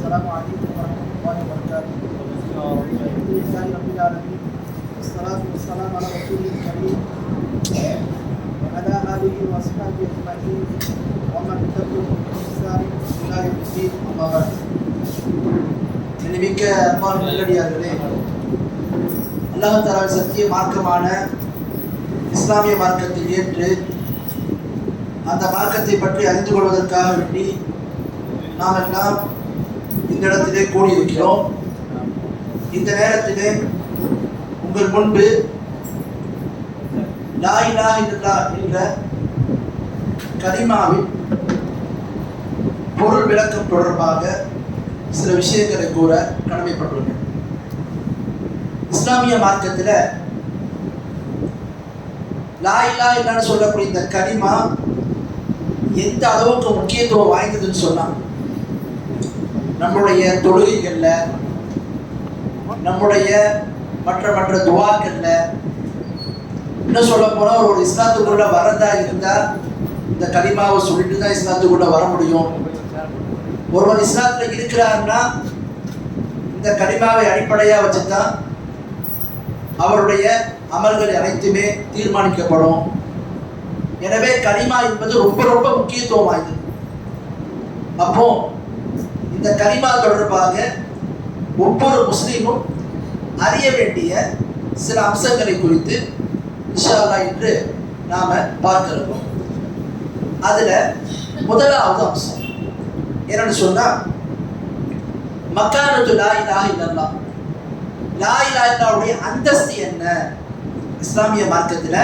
السلام عليكم ورحمة الله وبركاته. الحمد لله رب العالمين والصلاة والسلام على رسوله الكريم وعلى آله وأصحابه أجمعين ومن تبعهم بإحسان إلى يوم الدين أما بعد. மிக்க அன்பான நல்லடியார்களே, அல்லாஹ் தஆலா சத்திய மார்க்கமான இஸ்லாமிய மார்க்கத்தை ஏற்று அந்த மார்க்கத்தை பற்றி அறிந்து கொள்வதற்காக வேண்டி நாம் எல்லாம் இந்த இடத்திலே கூடியிருக்கிறோம். இந்த நேரத்திலே உங்கள் முன்பு லா இலாஹ இல்லல்லாஹ் என்ற கலிமாவின் பொருள் விளக்கம் தொடர்பாக சில விஷயங்களை கூற கடமைப்பட்டுள்ளேன். இஸ்லாமிய மார்க்கத்தில் லா இலாஹ இல்லல்லாஹ்னு சொல்லக்கூடிய இந்த கலிமா எந்த அளவுக்கு முக்கியத்துவம் வாய்ந்ததுன்னு சொன்னான். நம்முடைய தொழுகைகளில், நம்முடைய மற்ற துவாக்கள்ல, இன்னும் சொல்ல போனால் ஒரு இஸ்லாத்துக்குள்ள வரதா இருந்தால் இந்த கலிமாவை சொல்லிட்டு தான் இஸ்லாத்துக்குள்ள வர முடியும். ஒருவர் இஸ்லாத்தில் இருக்கிறாருன்னா இந்த கலிமாவை அடிப்படையாக வச்சு தான் அவருடைய அமல்கள் அனைத்துமே தீர்மானிக்கப்படும். எனவே கலிமா என்பது ரொம்ப ரொம்ப முக்கியத்துவம் வாய்ந்தது. அப்போ இந்த கலிமா தொடர்பாக ஒவ்வொரு முஸ்லீமும் அறிய வேண்டிய சில அம்சங்களை குறித்து இன்ஷா அல்லாஹ் இன்று நாம பார்க்க இருக்கோம். அதுல முதலாவது அம்சம் என்னன்னு சொன்னா, மக்கானத்து லா இலாஹ இல்லல்லாஹ். லா இலாஹ இல்லல்லாஹ்வுடைய அந்தஸ்து என்ன? இஸ்லாமிய மார்க்கத்துல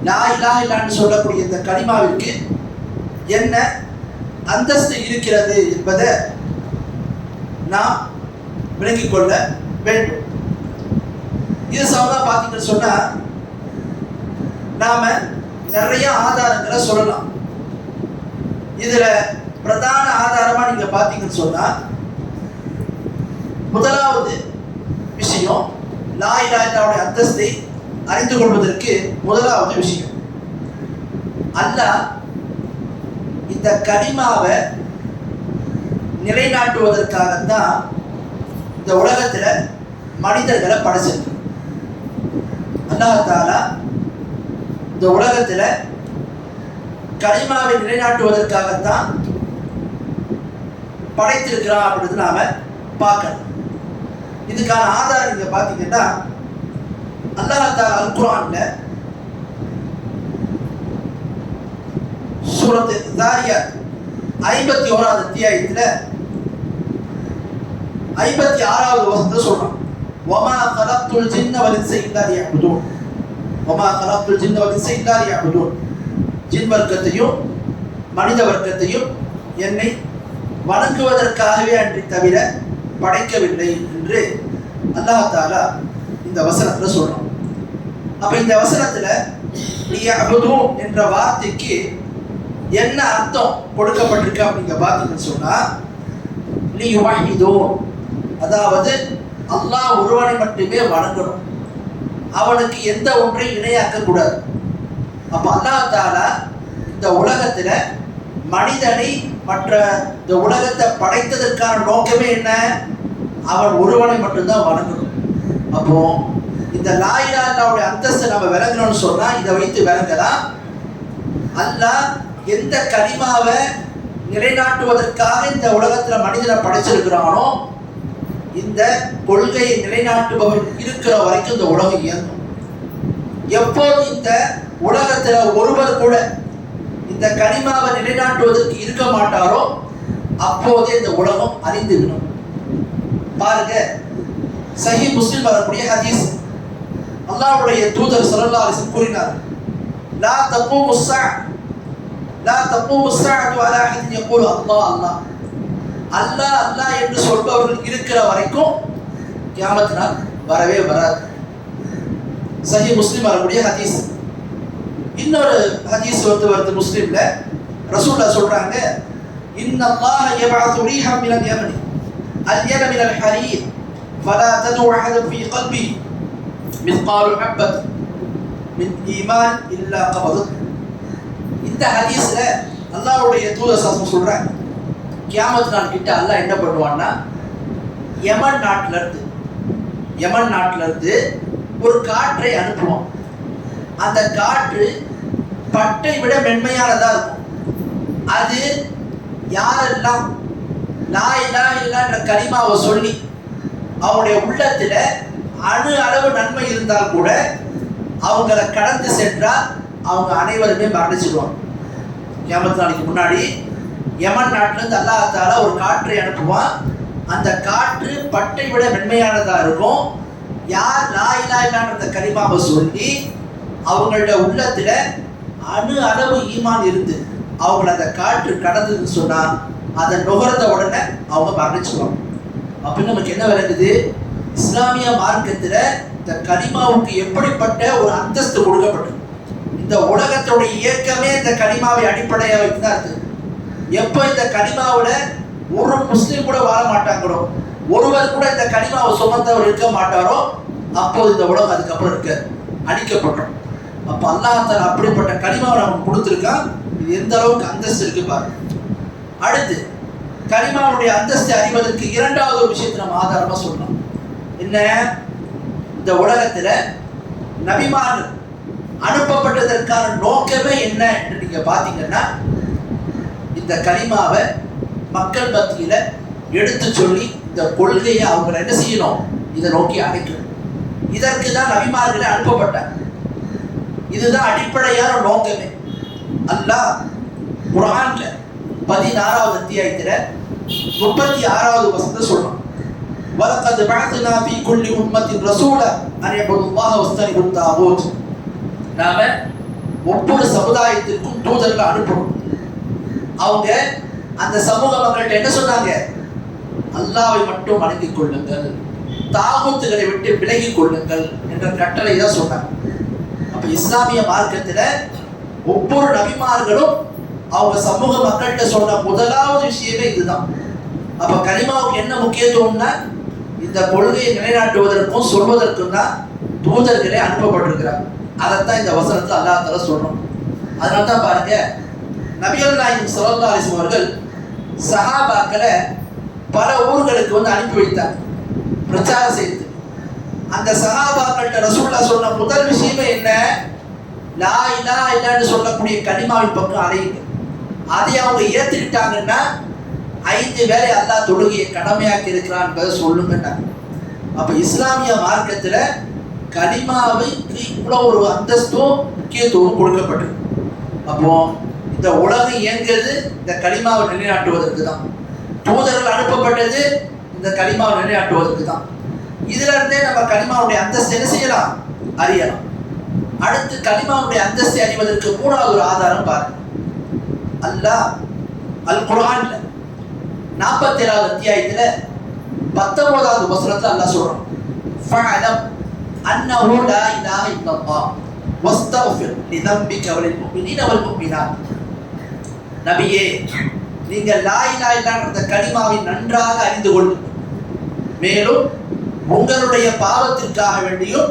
லா இலாஹ இல்லல்லாஹ்னு சொல்லக்கூடிய இந்த கலிமாவிற்கு என்ன அந்தஸ்து இருக்கிறது என்பதை நாம் விளங்கிக் கொள்ள வேண்டும். இது சம்பந்தமா பார்த்தீங்கன்னு சொன்னா நாம நிறைய ஆதாரங்களை சொல்லலாம். இதுல பிரதான ஆதாரமா நீங்க பார்த்தீங்கன்னு சொன்னா, முதலாவது விஷயம் லா இலாஹ இல்லல்லாஹ்வுடைய அந்தஸ்தை அறிந்து கொள்வதற்கு முதலாவது விஷயம், அல்லாஹ் இந்த கலிமாவை நிலைநாட்டுவதற்காகத்தான் இந்த உலகத்துல மனிதர்களை படைச்சிருக்கு. அல்லாஹ் தஆலா இந்த உலகத்துல கலிமாவை நிலைநாட்டுவதற்காகத்தான் படைத்திருக்கிறான் அப்படின்னு நாம பார்க்கணும். இதுக்கான ஆதாரம் நீங்க பார்த்தீங்கன்னா, அல்லாஹ் தஆலா அல் குர்ஆன்ல சூரத் தாரியாத் 51வது அத்தியாயத்துல 56வது வசனத்தை சொல்றான். வமா கலக்துல் ஜின்ன வல் இன்ஸ இல்லா லியஅபுதூன். வமா கலக்துல் ஜின்ன வல் இன்ஸ இல்லா லியஅபுதூன். ஜின் வர்க்கத்தையும் மனித வர்க்கத்தையும் என்னை வணங்குவதற்காகவே அன்றி தவிர படைக்கவில்லை என்று அல்லாஹ் தஆலா இந்த வசனத்துல சொல்றான். அப்ப இந்த வசனத்துல லியஅபுதூன் என்ற வார்த்தைக்கு என்ன அர்த்தம் கொடுக்கப்பட்டிருக்கு அப்படிங்க பார்த்தீங்கன்னு சொன்னா, லியுவஹிதூன், அதாவது அல்லாஹ் ஒருவனை மட்டுமே வணங்கணும், அவனுக்கு எந்த ஒன்றையும் இணையாக்க கூடாது. அப்ப அல்லாஹ் தஆலா இந்த உலகத்துல மனிதனை மற்ற இந்த உலகத்தை படைத்ததற்கான நோக்கமே என்ன? அவன் ஒருவனை மட்டும்தான் வணங்கணும். அப்போ இந்த லா இலாஹ இல்லல்லாஹ்வுடைய அந்தஸ்தை நம்ம விளங்கணும்னு சொன்னா இதை வைத்து விளங்கலாம். அல்லாஹ் எந்த கலிமாவை நிலைநாட்டுவதற்காக இந்த உலகத்துல மனிதனை படைச்சிருக்கிறானோ, இந்த கொள்கையை நிலைநாட்டுபவன் இருக்கிற வரைக்கும் இந்த உலகம் இயங்கும். எப்போது இந்த உலகத்துல ஒருவர் கூட இந்த கலிமாவை நிலைநாட்டுவதற்கு இருக்க மாட்டாரோ அப்போதே இந்த உலகம் அழிந்துவிடும். பாருங்க, சஹீஹ் முஸ்லிம் வரக்கூடிய ஹதீஸ், அல்லாஹ்வுடைய தூதர் ஸல்லல்லாஹு அலைஹி வஸல்லம் கூறினார், லா தகூமு ஸாஅ லா தகூமு ஸாஅத்து அலா ஹதின் யகூலு அல்லாஹ் அல்லாஹ். அல்லாஹ் அல்லாஹ் என்று சொல்பவர்கள் இருக்கிற வரைக்கும் கியாமத் நாள் வரவே வராது. சஹீஹ் முஸ்லிம் வரக்கூடிய ஹதீஸ். இன்னொரு ஹதீஸ் வருது முஸ்லிம்ல, ரசூலுல்லாஹ் சொல்றாங்க, இன்னல்லாஹ யபஅது ரீஹம் மினல் யமனி அல்யன மினல் ஹரீர் ஃபலா தது அஹதன் ஃபீ கல்பி மிஸ்காலு ஹப்பத் மின் ஈமான் இல்லா கபது. இந்த ஹதீஸ்ல அல்லாஹ்வுடைய தூதர் சொல்றாங்க, கியாமத் நாள் கிட்ட அல்லாஹ் என்ன பண்ணுவான்னா யமன் நாட்டில இருந்து ஒரு காற்றை அனுப்புவான். அந்த காற்று பட்டை விட மென்மையானதா இருக்கும். அது யாரெல்லாம் லா இலாஹ இல்லல்லாஹ்ன்ற கலிமாவை சொல்லி அவங்களுடைய உள்ளத்துல அணு அளவு நன்மை இருந்தால் கூட அவங்கள கடந்து சென்றால் அவங்க அனைவருமே மரணிச்சிடுவாங்க. கியாமத் நாளைக்கு முன்னாடி யமன் நாட்டிலிருந்து அல்லாஹ் தஆலா ஒரு காற்றை அனுப்புவான். அந்த காற்று பட்டை விட மென்மையானதா இருக்கும். யார் லா இலாஹ இல்லல்லாஹ்ன்ற கலிமாவை சொல்லி அவங்களோட உள்ளத்துல அணு அளவு ஈமான் இருந்து அவங்கள அந்த காற்று கடந்ததுன்னு சொன்னா அதை நுகர்ந்த உடனே அவங்க மரணிச்சுவாங்க. அப்படின்னு நமக்கு என்ன விளங்குது? இஸ்லாமிய மார்க்கத்துல இந்த கலிமாவுக்கு எப்படிப்பட்ட ஒரு அந்தஸ்து கொடுக்கப்பட்டது. இந்த உலகத்துடைய இயக்கமே இந்த கலிமாவை அடிப்படையாக வைத்துதான் இருக்கு. எப்போ இந்த கலிமாவுல ஒரு முஸ்லீம் கூட வாழ மாட்டாங்களோ, ஒருவர் கூட இந்த கலிமாவை சுமந்தவர் இருக்க மாட்டாரோ, அப்போது இந்த உலகம் அதுக்கப்புறம் இருக்க அழிக்கப்பட்டோம். அப்ப அல்லாஹ் தஆலா அப்படிப்பட்ட கலிமாவை நமக்கு கொடுத்துருக்கான். இது எந்த அளவுக்கு அந்தஸ்து இருக்கு பாருங்க. அடுத்து கலிமாவுடைய அந்தஸ்தை அறிவதற்கு இரண்டாவது ஒரு விஷயத்தை நம்ம ஆதாரமா சொல்லலாம். என்ன? இந்த உலகத்துல நபிமார்கள் அனுப்பப்பட்டதற்கான நோக்கமே என்ன என்று நீங்க பாத்தீங்கன்னா, இந்த கலிமாவை மக்கள் மத்தியில எடுத்து சொல்லி இந்த கொள்கையை அவங்க என்ன செய்யணும், இதை நோக்கி அழைக்கணும். இதற்கு தான் நபிமார்களை அனுப்பப்பட்டாங்க. இதுதான் அடிப்படையான நோக்கமே. அல்லாஹ் குர்ஆன்ல 16வது அத்தியாயத்துல 36வது வசனத்தை சொல்றான். வலகத் பஅத்னா ஃபீ குல்லி உம்மத்தின் ரசூலா அன் இஅ்புதுல்லாஹ வஸ்தனிபுத் தாகூத். நாம ஒவ்வொரு சமுதாயத்திற்கும் தூதர்களை அனுப்பணும். அவங்க அந்த சமூக மக்கள்கிட்ட என்ன சொன்னாங்க? அல்லாஹ்வை மட்டும் வணங்கிக் கொள்ளுங்கள், தாகூத்துகளை விட்டு விலகிக் கொள்ளுங்கள் என்ற கட்டளை தான் சொன்னாங்க. அப்ப இஸ்லாமிய மார்க்கத்துல ஒவ்வொரு நபிமார்களும் அவங்க சமூக மக்கள்கிட்ட சொன்ன முதலாவது விஷயமே இதுதான். அப்ப கலிமாவுக்கு என்ன முக்கியத்துவம்னா, இந்த கொள்கையை நிலைநாட்டுவதற்கும் சொல்வதற்கும் தான் தூதர்களே அனுப்பப்பட்டிருக்கிறாங்க. அதைத்தான் இந்த வசனத்துல அல்லாஹ் தஆலா சொல்றோம். அதனால தான் பாருங்க, நபிகள் நாயகம் ஸல்லல்லாஹு அலைஹி வஸல்லம் அவர்கள் சஹாபாக்களை பல ஊர்களுக்கு அனுப்பி வைத்தார் பிரச்சாரம் செய்து. அந்த சஹாபாக்கள்கிட்ட ரசூலுல்லாஹ் சொன்ன முதல் விஷயமே என்ன? லா இலாஹ இல்லல்லாஹ்னு சொல்லக்கூடிய கலிமாவின் பக்கம் அழையுங்க. அதை அவங்க ஏத்துக்கிட்டாங்கன்னா 5 வேளை அல்லாஹ் தொழுகையை கடமையாக்கி இருக்கிறான் என்பதை சொல்லுங்க. அப்ப இஸ்லாமிய மார்க்கத்துல கலிமாவுக்கு இவ்வளவு ஒரு அந்தஸ்தும் முக்கியத்துவம் கொடுக்கப்பட்டிருக்கு. அப்போ இந்த உலகம் இயங்குறது இந்த கலிமாவை நிலைநாட்டுவதற்கு தான். தூதர்கள் அனுப்பப்பட்டது இந்த கலிமாவை நிலைநாட்டுவதற்கு தான். இதுல இருந்தே நம்ம கலிமாவுடைய அந்தஸ்து என்ன செய்யலாம், அறியலாம். அடுத்து கலிமாவுடைய அந்தஸ்தை அறிவதற்கு 3வது ஒரு ஆதாரம் பாருங்க. அல்லாஹ் அல் குர்ஆன்ல 47வது அத்தியாயத்துல 19வது வசனத்துல அல்லாஹ் சொல்றான், ஃபஅலம் அன்னஹு லா இலாஹ இல்லல்லாஹ் வஸ்தக்ஃபிர் லிதம்பிக வலில் முஃமினீன வல் முஃமினாத். நபியே, நீங்க லா இலாஹ இல்லல்லாஹ்ன்ற கலிமாவை நன்றாக அறிந்து கொள்ளுங்கள். மேலும் உங்களுடைய பாவத்திற்காக வேண்டியும்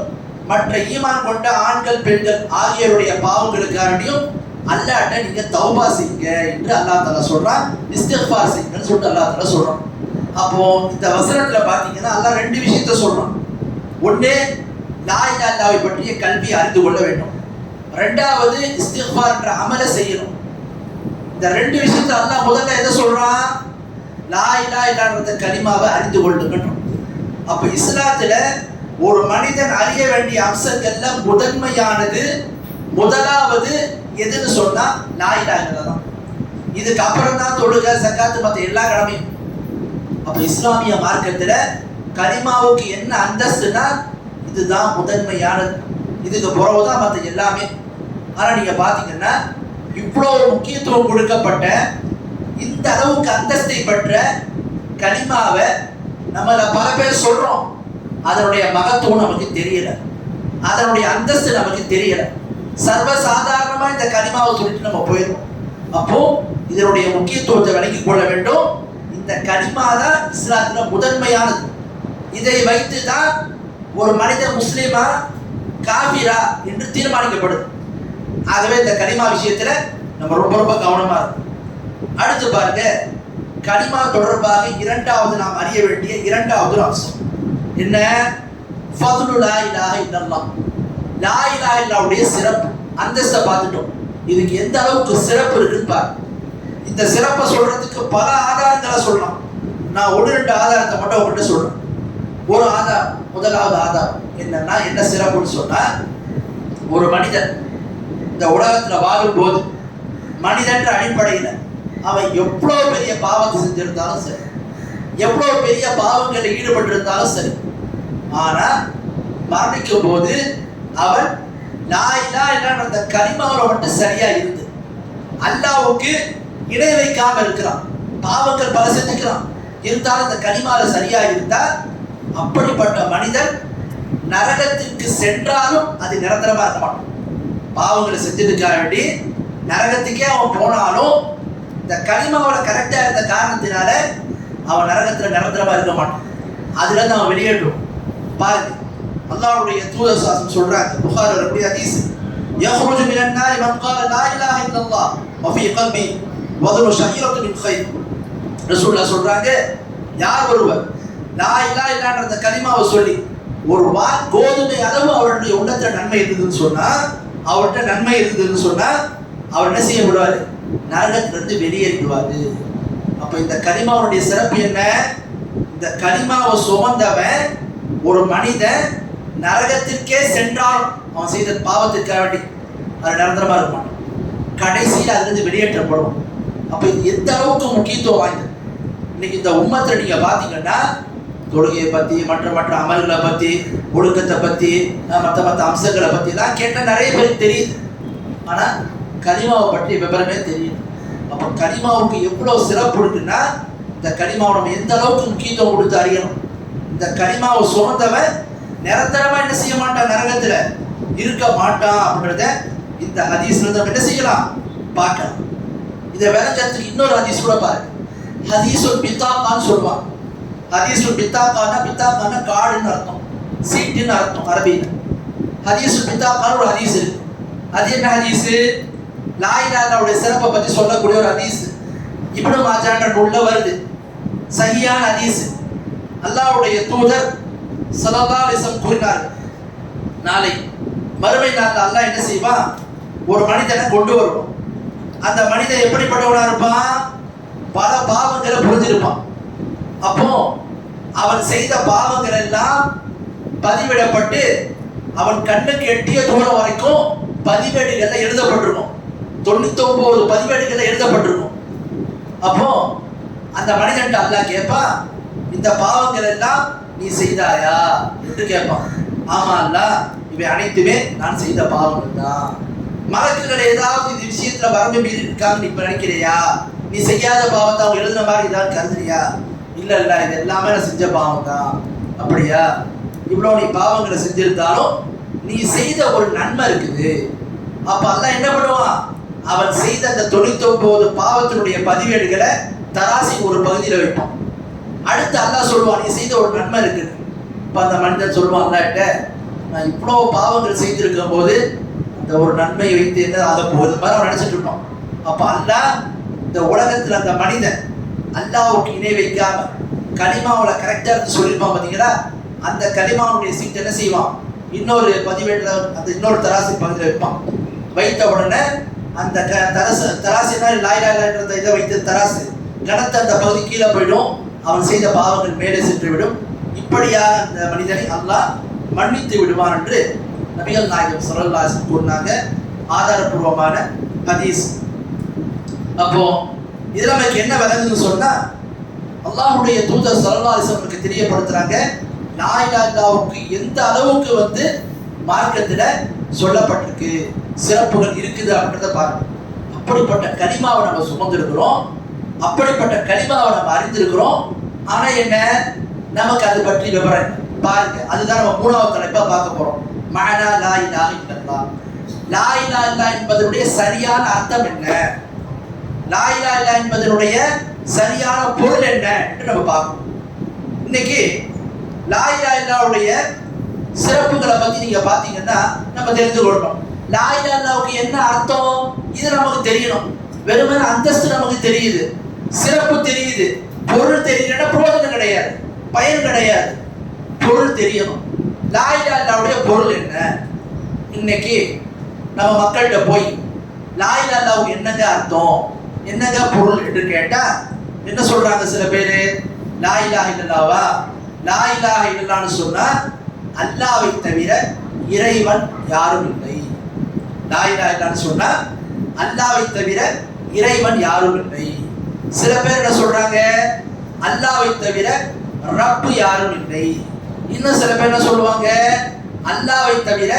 மற்ற ஈமான் கொண்ட ஆண்கள் பெண்கள் ஆகியோருடைய பாவங்களுக்காக வேண்டியும் அல்லாஹ்ட்ட நீங்க தௌபா செய்யுங்க என்று அல்லாஹ் தஆலா சொல்றான். இஸ்திக்ஃபார் செய்யுங்கன்னு சொல்லிட்டு அல்லாஹ் தஆலா சொல்றான். அப்போ இந்த வசனத்துல பாத்தீங்கன்னா அல்லாஹ் 2 விஷயத்தை சொல்றான். ஒண்ணு, லா இலாஹ இல்லல்லாஹ்வை பற்றிய கல்வியை அறிந்து கொள்ள வேண்டும். 2வது, இஸ்திக்ஃபார் என்ற அமலை செய்யணும். இந்த 2 விஷயத்தை அல்லாஹ் முதல்ல எதை சொல்றான்? லா இலாஹ இல்லல்லாஹ்ன்ற கலிமாவை அறிந்து கொள்ளுங்க. அப்ப இஸ்லாத்துல ஒரு மனிதன் அறிய வேண்டிய அம்சங்கள்ல முதன்மையானது முதலாவது எதுன்னு சொன்னா லா இலாஹ இல்லல்லாஹ். இதுக்கு அப்புறம் தான் தொழுகை, ஜகாத், மற்ற எல்லா கடமையும். அப்ப இஸ்லாமிய மார்க்கத்துல கலிமாவுக்கு என்ன அந்தஸ்துனா இதுதான் முதன்மையானது. இதுக்கு பிறகுதான் மற்ற எல்லாமே. ஆனா நீங்க பாத்தீங்கன்னா இவ்வளவு முக்கியத்துவம் கொடுக்கப்பட்ட இந்த அளவுக்கு அந்தஸ்தை பெற்ற கலிமாவை நம்மள பல பேர் சொல்றோம். அதனுடைய மகத்துவம் நமக்கு தெரியல, அதனுடைய அந்தஸ்து நமக்கு தெரியல. சர்வசாதாரணமா இந்த கலிமாவை சொல்லிட்டு நம்ம போயிடும். அப்போ இதனுடைய முக்கியத்துவத்தை விளங்கிக் கொள்ள வேண்டும். இந்த கலிமா தான் இஸ்லாத்துல முதன்மையானது. இதை வைத்து தான் ஒரு மனிதன் முஸ்லிமா காபிரா என்று தீர்மானிக்கப்படுது. ஆகவே இந்த கலிமா விஷயத்துல நம்ம ரொம்ப ரொம்ப கவனமா இருக்கும். அடுத்து பாருங்க, கலிமா தொடர்பாக இரண்டாவது நாம் அறிய வேண்டிய இரண்டாவது அம்சம் என்ன? ஃபதுலு லா இலாஹ இல்லல்லாஹ். லா இலாஹ இல்லல்லாஹ்வுடைய சிறப்பு அந்தஸ்தை பார்த்துட்டோம். இதுக்கு எந்த அளவுக்கு சிறப்பு இருக்குன்னு பாரு. இந்த சிறப்பை சொல்றதுக்கு பல ஆதாரங்களை சொல்லலாம். நான் ஒன்று ரெண்டு ஆதாரத்தை மட்டும் உங்கள்கிட்ட சொல்றேன். ஒரு ஆதாரம், முதலாவது ஆதாரம் என்னன்னா, என்ன சிறப்புன்னு சொன்னா, ஒரு மனிதன் இந்த உலகத்துல வாழும்போது மனிதன்ற அடிப்படையில் அவன் எவ்வளோ பெரிய பாவத்தை செஞ்சிருந்தாலும் சரி, எவ்வளோ பெரிய பாவங்களில் ஈடுபட்டிருந்தாலும் சரி, ஆனா மரணிக்கும் போது அவன் லா இலாஹ இல்லல்லாஹ் அந்த கலிமாவுல மட்டும் சரியா இருந்து அல்லாஹ்வுக்கு இணை வைக்காம இருக்கிறான். பாவங்கள் பல செஞ்சுக்கிறான், இருந்தாலும் அந்த கலிமால சரியா இருந்தா அப்படிப்பட்ட மனிதன் நரகத்திற்கு சென்றாலும் அது நிரந்தரமா இருக்க மாட்டான். பாவங்களை செஞ்சதுக்காக வேண்டி நரகத்துக்கே அவன் போனாலும் இந்த கலிமாவோட கரெக்டா இருந்த காரணத்தினால அவன் நரகத்துல நிரந்தரமா இருக்க மாட்டான். அதுல இருந்து அவன் வெளியேற்றும். பாருங்க, அல்லாஹ்வுடைய தூதர் சாசம் சொல்றாங்க, புகாரி வரக்கூடிய ஹதீஸ், யஹ்ருஜு மினன் நாரி மன் கால லா இலாஹ இல்லல்லாஹ் வ ஃபீ கல்பி வதுரு ஷஹீரத்து மின் கைர். ரசூலுல்லாஹ் சொல்றாங்க, யார் ஒருவர் லா இலாஹ இல்லல்லாஹ் என்ற கலிமாவை சொல்லி ஒரு வால் கோதுமை அளவு அவருடைய உள்ளத்துல நன்மை இருந்ததுன்னு சொன்னா, அவர்கிட்ட நன்மை இருந்ததுன்னு சொன்னா, அவர் என்ன செய்ய விடுவாரு? நரகத்திலிருந்து வெளியேறிடுவாரு. அப்ப இந்த கலிமாவுடைய சிறப்பு என்ன? இந்த கலிமாவை சுமந்தவன் ஒரு மனிதன் நரகத்திற்கே சென்றாலும் அவன் செய்த பாவத்திற்காக வேண்டி அது நிரந்தரமா இருப்பான், கடைசியில் அதிலிருந்து வெளியேற்றப்படும். அப்ப இது எந்த அளவுக்கு முக்கியத்துவம் வாய்ந்தது. இன்னைக்கு இந்த உம்மத்தை நீங்க பாத்தீங்கன்னா, தொழுகையை பத்தி, மற்ற அமல்களை பத்தி, ஒழுக்கத்தை பத்தி, மற்ற அம்சங்களை பத்தி எல்லாம் கேட்ட நிறைய பேருக்கு தெரியுது. ஆனா கலிமாவை பற்றி விவரமே தெரியும். அப்ப கலிமாவுக்கு எவ்வளவு சிறப்பு இருக்குன்னா, இந்த கலிமாவை நம்ம எந்த அளவுக்கு முக்கியத்துவம் கொடுத்து அறியணும். இந்த கலிமாவை சுமந்தவன் நிரந்தரமா என்ன செய்ய மாட்டான், நரகத்துல இருக்க மாட்டான் அப்படின்றத இந்த ஹதீஸ்ல நம்ம என்ன செய்யலாம், பார்க்கலாம். இதை விளக்கத்துக்கு இன்னொரு ஹதீஸ் கூட பாருங்க. ஹதீஸுல் பித்தாக்கான்னு சொல்லுவாங்க. ஹதீஸுல் பித்தாக்கானா, பித்தாக்கானா காடுன்னு அர்த்தம், சீட்டுன்னு அர்த்தம் அரபியில். ஹதீஸுல் பித்தாக்கான்னு ஒரு ஹதீஸ் இருக்கு. அது என்ன ஹதீஸ்? லா இலாஹ இல்லல்லாஹ்வுடைய சிறப்பை பற்றி சொல்லக்கூடிய ஒரு ஹதீஸ். இப்னு மாஜாஹ்ன்ற நூல்ல வருது, சஹீஹான ஹதீஸ். அல்லாஹ்வுடைய தூதர் ஸல்லல்லாஹு அலைஹி வஸல்லம் கூறினார்கள், நாளை மறுமை நாளில் அல்லாஹ் என்ன செய்வான், ஒரு மனிதனை கொண்டு வருவான். அந்த மனிதன் எப்படிப்பட்டவனா இருப்பான்? பல பாவங்களை புரிஞ்சிருப்பான். அப்போ அவன் செய்த பாவங்கள் எல்லாம் பதிவிடப்பட்டு அவன் கண்ணுக்கு எட்டிய தூரம் வரைக்கும் பதிவேடுகள்ல எழுதப்பட்டிருக்கும். 99 பதிவேடுகள்ல எழுதப்பட்டிருக்கும். அப்போ அந்த மனிதன் அல்லாஹ் கேட்பான், இந்த பாவங்கள் எல்லாம் நீ செய்தாயா என்று கேட்பான். ஆமா அல்லாஹ், இவை அனைத்துமே நான் செய்த பாவங்கள் தான். மலக்குகள் ஏதாவது இந்த விஷயத்துல வரம்பு மீறி இருக்காங்க நீ இப்ப நினைக்கிறியா? நீ செய்யாத பாவத்தை அவங்க எழுதுன மாதிரி ஏதாவது கருதுறியா? இல்ல இல்ல, இது எல்லாமே நான் செஞ்ச பாவம் தான். அப்படியா? இவ்வளவு நீ பாவங்களை செஞ்சிருந்தாலும் நீ செய்த ஒரு நன்மை இருக்குது. அப்ப அல்லாஹ் என்ன பண்ணுவான், அவன் செய்த அந்த 99 பாவத்தினுடைய பதிவேடுகளை தராசி ஒரு பகுதியில் வைப்பான். அடுத்து அல்லாஹ் சொல்லுவான், நீ செய்த ஒரு நன்மை இருக்குது. இப்ப அந்த மனிதன் சொல்லுவான், அல்லாஹ்ட்ட நான் இவ்வளவு பாவங்கள் செய்திருக்கும் போது அந்த ஒரு நன்மையை வைத்து என்ன ஆக போகுது மாதிரி அவன் நினைச்சிட்டு இருப்பான். அப்ப அல்லாஹ் இந்த உலகத்துல அந்த மனிதன் அல்லாஹ்வுக்கு இணை வைக்காம கலிமாவுல கரெக்டா இருந்து சொல்லியிருப்பான் பாத்தீங்களா, அந்த கலிமாவுடைய சீட் என்ன செய்வான், இன்னொரு பதிவேடுல அந்த இன்னொரு தராசி பகுதியில் வைப்பான். வைத்த உடனே அந்த தராசினா லா இலாஹ இல்லல்லாஹ்ன்ற இதை வைத்த தராசு கணத்த அந்த பகுதி கீழே போயிடும், அவன் செய்த பாவங்கள் மேலே சென்று விடும். இப்படியாக அந்த மனிதனை அல்லாஹ் மன்னித்து விடுவான் என்று நபிகள் நாயகம் ஸல்லல்லாஹு அலைஹி வஸல்லம் கூறினாங்க. ஆதாரபூர்வமான ஹதீஸ். அப்போ இதுல நமக்கு என்ன விளங்குதுன்னு சொன்னா, அல்லாஹ்வுடைய தூதர் ஸல்லல்லாஹு அலைஹி வஸல்லம் தெரியப்படுத்துறாங்க, லா இலாஹ இல்லல்லாஹ்வுக்கு எந்த அளவுக்கு மார்க்கத்துல சொல்லப்பட்டிருக்கு, சிறப்புகள் இருக்குது அப்படின்றத பாருங்க. அப்படிப்பட்ட கலிமாவை நம்ம சுமந்திருக்கிறோம், அப்படிப்பட்ட கலிமாவை நம்ம அறிந்திருக்கிறோம். ஆனா என்ன, நமக்கு அது பற்றி விவரம் பாருங்க. அதுதான் நம்ம மூணாவது தலைப்பா பார்க்க போறோம். மஅனா லா இலாஹ இல்லல்லாஹ். லா இலாஹ இல்லல்லாஹ் என்பதனுடைய சரியான அர்த்தம் என்ன, லா இலாஹ இல்லல்லாஹ் என்பதனுடைய சரியான பொருள் என்ன என்று நம்ம பார்க்கணும். இன்னைக்கு லா இலாஹ இல்லல்லாஹ்வுடைய சிறப்புகளை பத்தி நீங்க பாத்தீங்கன்னா நம்ம தெரிந்து கொள்ளணும். லா இலாஹ இல்லல்லாஹ்வுக்கு என்ன அர்த்தம் இது நமக்கு தெரியணும். வெறுமனே அந்தஸ்து நமக்கு தெரியுது, சிறப்பு தெரியுது, பொருள் தெரியலன்னா பிரயோஜனம் கிடையாது, பயன் கிடையாது. பொருள் தெரியணும். லா இலாஹ இல்லல்லாஹ்வுடைய பொருள் என்ன? இன்னைக்கு நம்ம மக்கள்கிட்ட போய் லா இலாஹ இல்லல்லாஹ்வுக்கு என்னங்க அர்த்தம், என்னங்க பொருள் என்று கேட்டா என்ன சொல்றாங்க சில பேரு? லா இலாஹ இல்லல்லாஹ்வா, லா இலாஹ இல்லல்லாஹ்னு சொன்னா அல்லாஹ்வை தவிர இறைவன் யாரும் இல்லை. லா இலாஹ இல்லல்லாஹ்னு சொன்னா அல்லாஹ்வை தவிர இறைவன் யாரும் இல்லை. சில பேர் என்ன சொல்றாங்க? அல்லாஹ்வை தவிர ரப்பு யாரும் இல்லை. இன்னும் சில பேர் என்ன சொல்லுவாங்க? அல்லாஹ்வை தவிர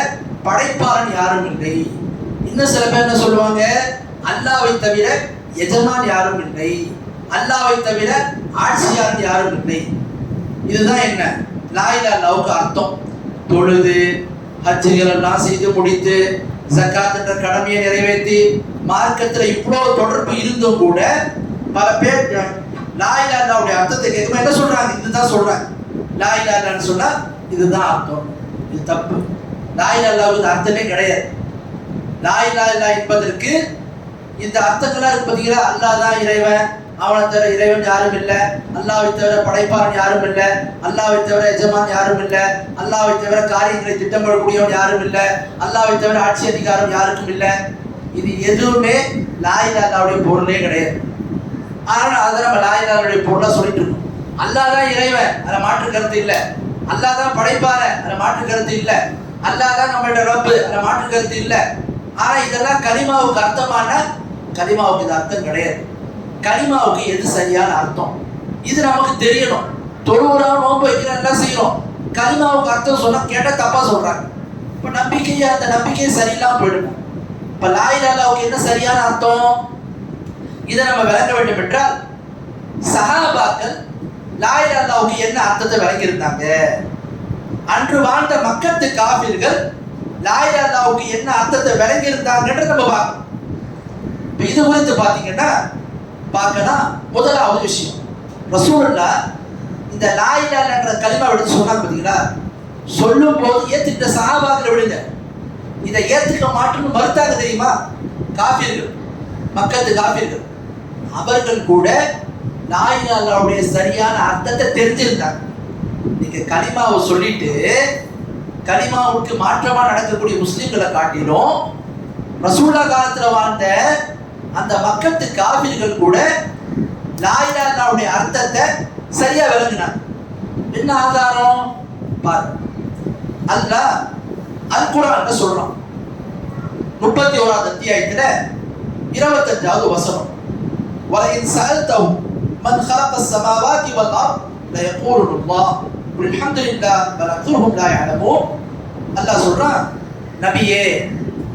படைப்பாளன் யாரும் இல்லை. இன்னும் சில பேர் என்ன சொல்லுவாங்க? அல்லாஹ்வை தவிர எஜமான் யாரும் இல்லை, அல்லாஹ்வை தவிர ஆட்சியாளன் யாரும் இல்லை. இதுதான் என்ன லா இலாஹ இல்லல்லாஹ்வுக்கு அர்த்தம். தொழுது ஹஜ்ஜுகள் எல்லாம் செய்து முடித்து ஜகாத் என்ற கடமையை நிறைவேற்றி மார்க்கத்தில் இவ்வளவு தொடர்பு இருந்தும் கூட பல பேர் லா இலாஹ இல்லல்லாஹ்வுடைய அர்த்தத்தை கேட்கும்போது என்ன சொல்றாங்க? இதுதான் சொல்றாங்க. லா இலாஹ இல்லல்லாஹ்னு சொன்னா இதுதான் அர்த்தம். இது தப்பு. லா இலாஹ இல்லல்லாஹ்வுக்கு அர்த்தமே கிடையாது. லா இலாஹ இல்லல்லாஹ் என்பதற்கு இந்த அர்த்தங்களா இருக்கு பார்த்தீங்களா? அல்லாஹ் தான் இறைவன், அவனை தவிர இறைவன் யாரும் இல்லை, அல்லாஹ்வை தவிர படைப்பாளன் யாரும் இல்லை, அல்லாஹ்வை தவிர எஜமான் யாரும் இல்லை, அல்லாஹ்வை தவிர காரியங்களை திட்டமிடக்கூடியவன் யாரும் இல்லை, அல்லாஹ்வை தவிர ஆட்சி அதிகாரம் யாருக்கும் இல்லை. இது எதுவுமே லா இலாஹ இல்லல்லாஹ்வுடைய பொருளே கிடையாது. ஆனால் அதை நம்ம லா இலாஹ இல்லல்லாஹ்வுடைய பொருளா சொல்லிட்டு இருக்கோம். அல்லாஹ் தான் இறைவன், அதில் மாற்று கருத்து இல்லை. அல்லாஹ் தான் படைப்பாளன், அதில் மாற்று கருத்து இல்லை. அல்லாஹ் தான் நம்மளோட ரப்பு, அதில் மாற்று கருத்து இல்லை. ஆனா இதெல்லாம் கலிமாவுக்கு அர்த்தமான, கலிமாவுக்கு இது அர்த்தம் கிடையாது. கலிமாவுக்கு எது சரியான அர்த்தம் இது நமக்கு தெரியணும். தொழுவுறோம், நோன்பு வைக்கிறோம், எல்லாம் செய்யறோம். கலிமாவுக்கு அர்த்தம் சொன்னா கேட்டா தப்பா சொல்றாங்க. இப்ப நம்பிக்கையை, அந்த நம்பிக்கையை சரியில்லாம போயிடும். இப்ப லா இலாஹ இல்லல்லாஹ்வுக்கு என்ன சரியான அர்த்தம் இதை நம்ம விளங்க வேண்டும் என்றால், சஹாபாக்கள் லா இலாஹ இல்லல்லாஹ்வுக்கு என்ன அர்த்தத்தை விளங்கி இருந்தாங்க, அன்று வாழ்ந்த மக்கத்து காபிர்கள் லா இலாஹ இல்லல்லாஹ்வுக்கு என்ன அர்த்தத்தை விளங்கி இருந்தாங்கன்னு நம்ம பார்க்கணும். இது குறித்து பார்த்தீங்கன்னா பார்க்கலாம். முதலாவது விஷயம், ரசூலுல்லாஹ் இந்த லா இலாஹ இல்லல்லாஹ்ன்ற கலிமா எடுத்து சொன்னாங்க பார்த்தீங்களா? சொல்லும் போது ஏத்துக்கிட்ட சஹாபாக்களை விடுங்க, இதை ஏத்துக்க மாட்டேன்னு மறுத்தாங்க தெரியுமா? காபிர்கள், மக்கத்து காபிர்கள். அவர்கள் கூட லா இலாஹ இல்லல்லாஹ்வுடைய சரியான அர்த்தத்தை தெரிஞ்சிருந்தாங்க. நீங்க கலிமாவை சொல்லிட்டு கலிமாவுக்கு மாற்றமா நடக்கக்கூடிய முஸ்லிம்களை காட்டிலும் ரசூலுல்லாஹ் காலத்துல வாழ்ந்த அந்த மக்கத்து காபிர்கள் கூட லா இலாஹ இல்லல்லாஹ்வுடைய அர்த்தத்தை சரியா விளங்கினாங்க. என்ன ஆதாரம் பாரு. அல்லாஹ் அல் குர்ஆன்ல சொல்றான், 31வது அத்தியாயத்துல 25வது வசனம், வலஇன் சஅல்தஹு மன் خلقஸ் ஸமாவாதி வல் அர்த் லயகூலுன அல்லாஹ் குல் அல்ஹம்துலில்லாஹ் பல் அக்ஸருஹும் லா யஅலமூன். அல்லாஹ் சொல்றான், நபியே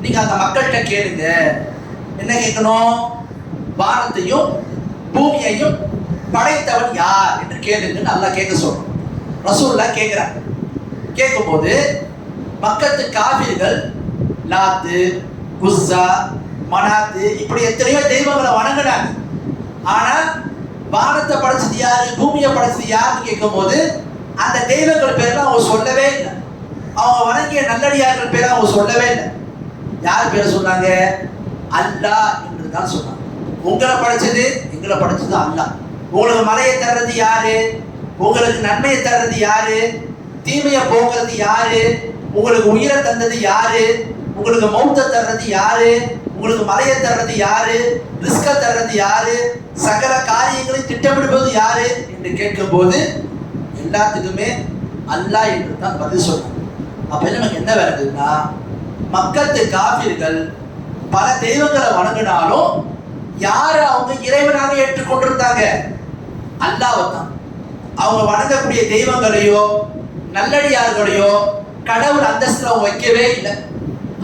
நீங்க அந்த மக்கள்கிட்ட கேளுங்க. என்ன கேட்கணும்? வானத்தையும் பூமியையும் படைத்தவன் யார் என்று கேளுங்கன்னு அல்லாஹ் கேட்க சொல்றான். ரசூலுல்லாஹ் கேட்கிறாங்க. கேட்கும்போது மக்கத்து காபிர்கள் லாத்து, குஸ்ஸா, மனாத்து இப்படி எத்தனையோ தெய்வங்களை வணங்கினாங்க. ஆனா வானத்தை படைச்சது யாரு, பூமியை படைச்சது யாருன்னு கேட்கும் போது அந்த தெய்வங்கள் பேரெல்லாம் அவங்க சொல்லவே இல்லை. அவங்க வணங்கிய நல்லடியார்கள் பேரை அவங்க சொல்லவே இல்லை. யார் பேரை சொன்னாங்க? அல்லாஹ் என்று தான் சொன்னாங்க. உங்களை படைச்சது, எங்களை படைச்சது அல்லாஹ். உங்களுக்கு மலையை தர்றது யாரு, உங்களுக்கு நன்மையை தர்றது யாரு, தீமையை போக்குறது யாரு, உங்களுக்கு உயிரை தந்தது யாரு, உங்களுக்கு மௌத்தை தர்றது யாரு, உங்களுக்கு மலையை தர்றது யாரு, ரிஸ்க தர்றது யாரு, சகல காரியங்களை திட்டமிடுவது யாரு என்று கேட்கும் போது எல்லாத்துக்குமே அல்லாஹ் என்று தான் பதில் சொன்னாங்க. அப்ப நமக்கு என்ன வருதுன்னா, மக்கத்து காபிர்கள் பல தெய்வங்களை வணங்கினாலும் யாரை அவங்க இறைவனாக ஏற்றுக்கொண்டிருந்தாங்க? அல்லாஹ்வை தான். அவங்க வணங்கக்கூடிய தெய்வங்களையோ நல்லடியார்களையோ கடவுள் அந்தஸ்துல அவங்க வைக்கவே இல்லை.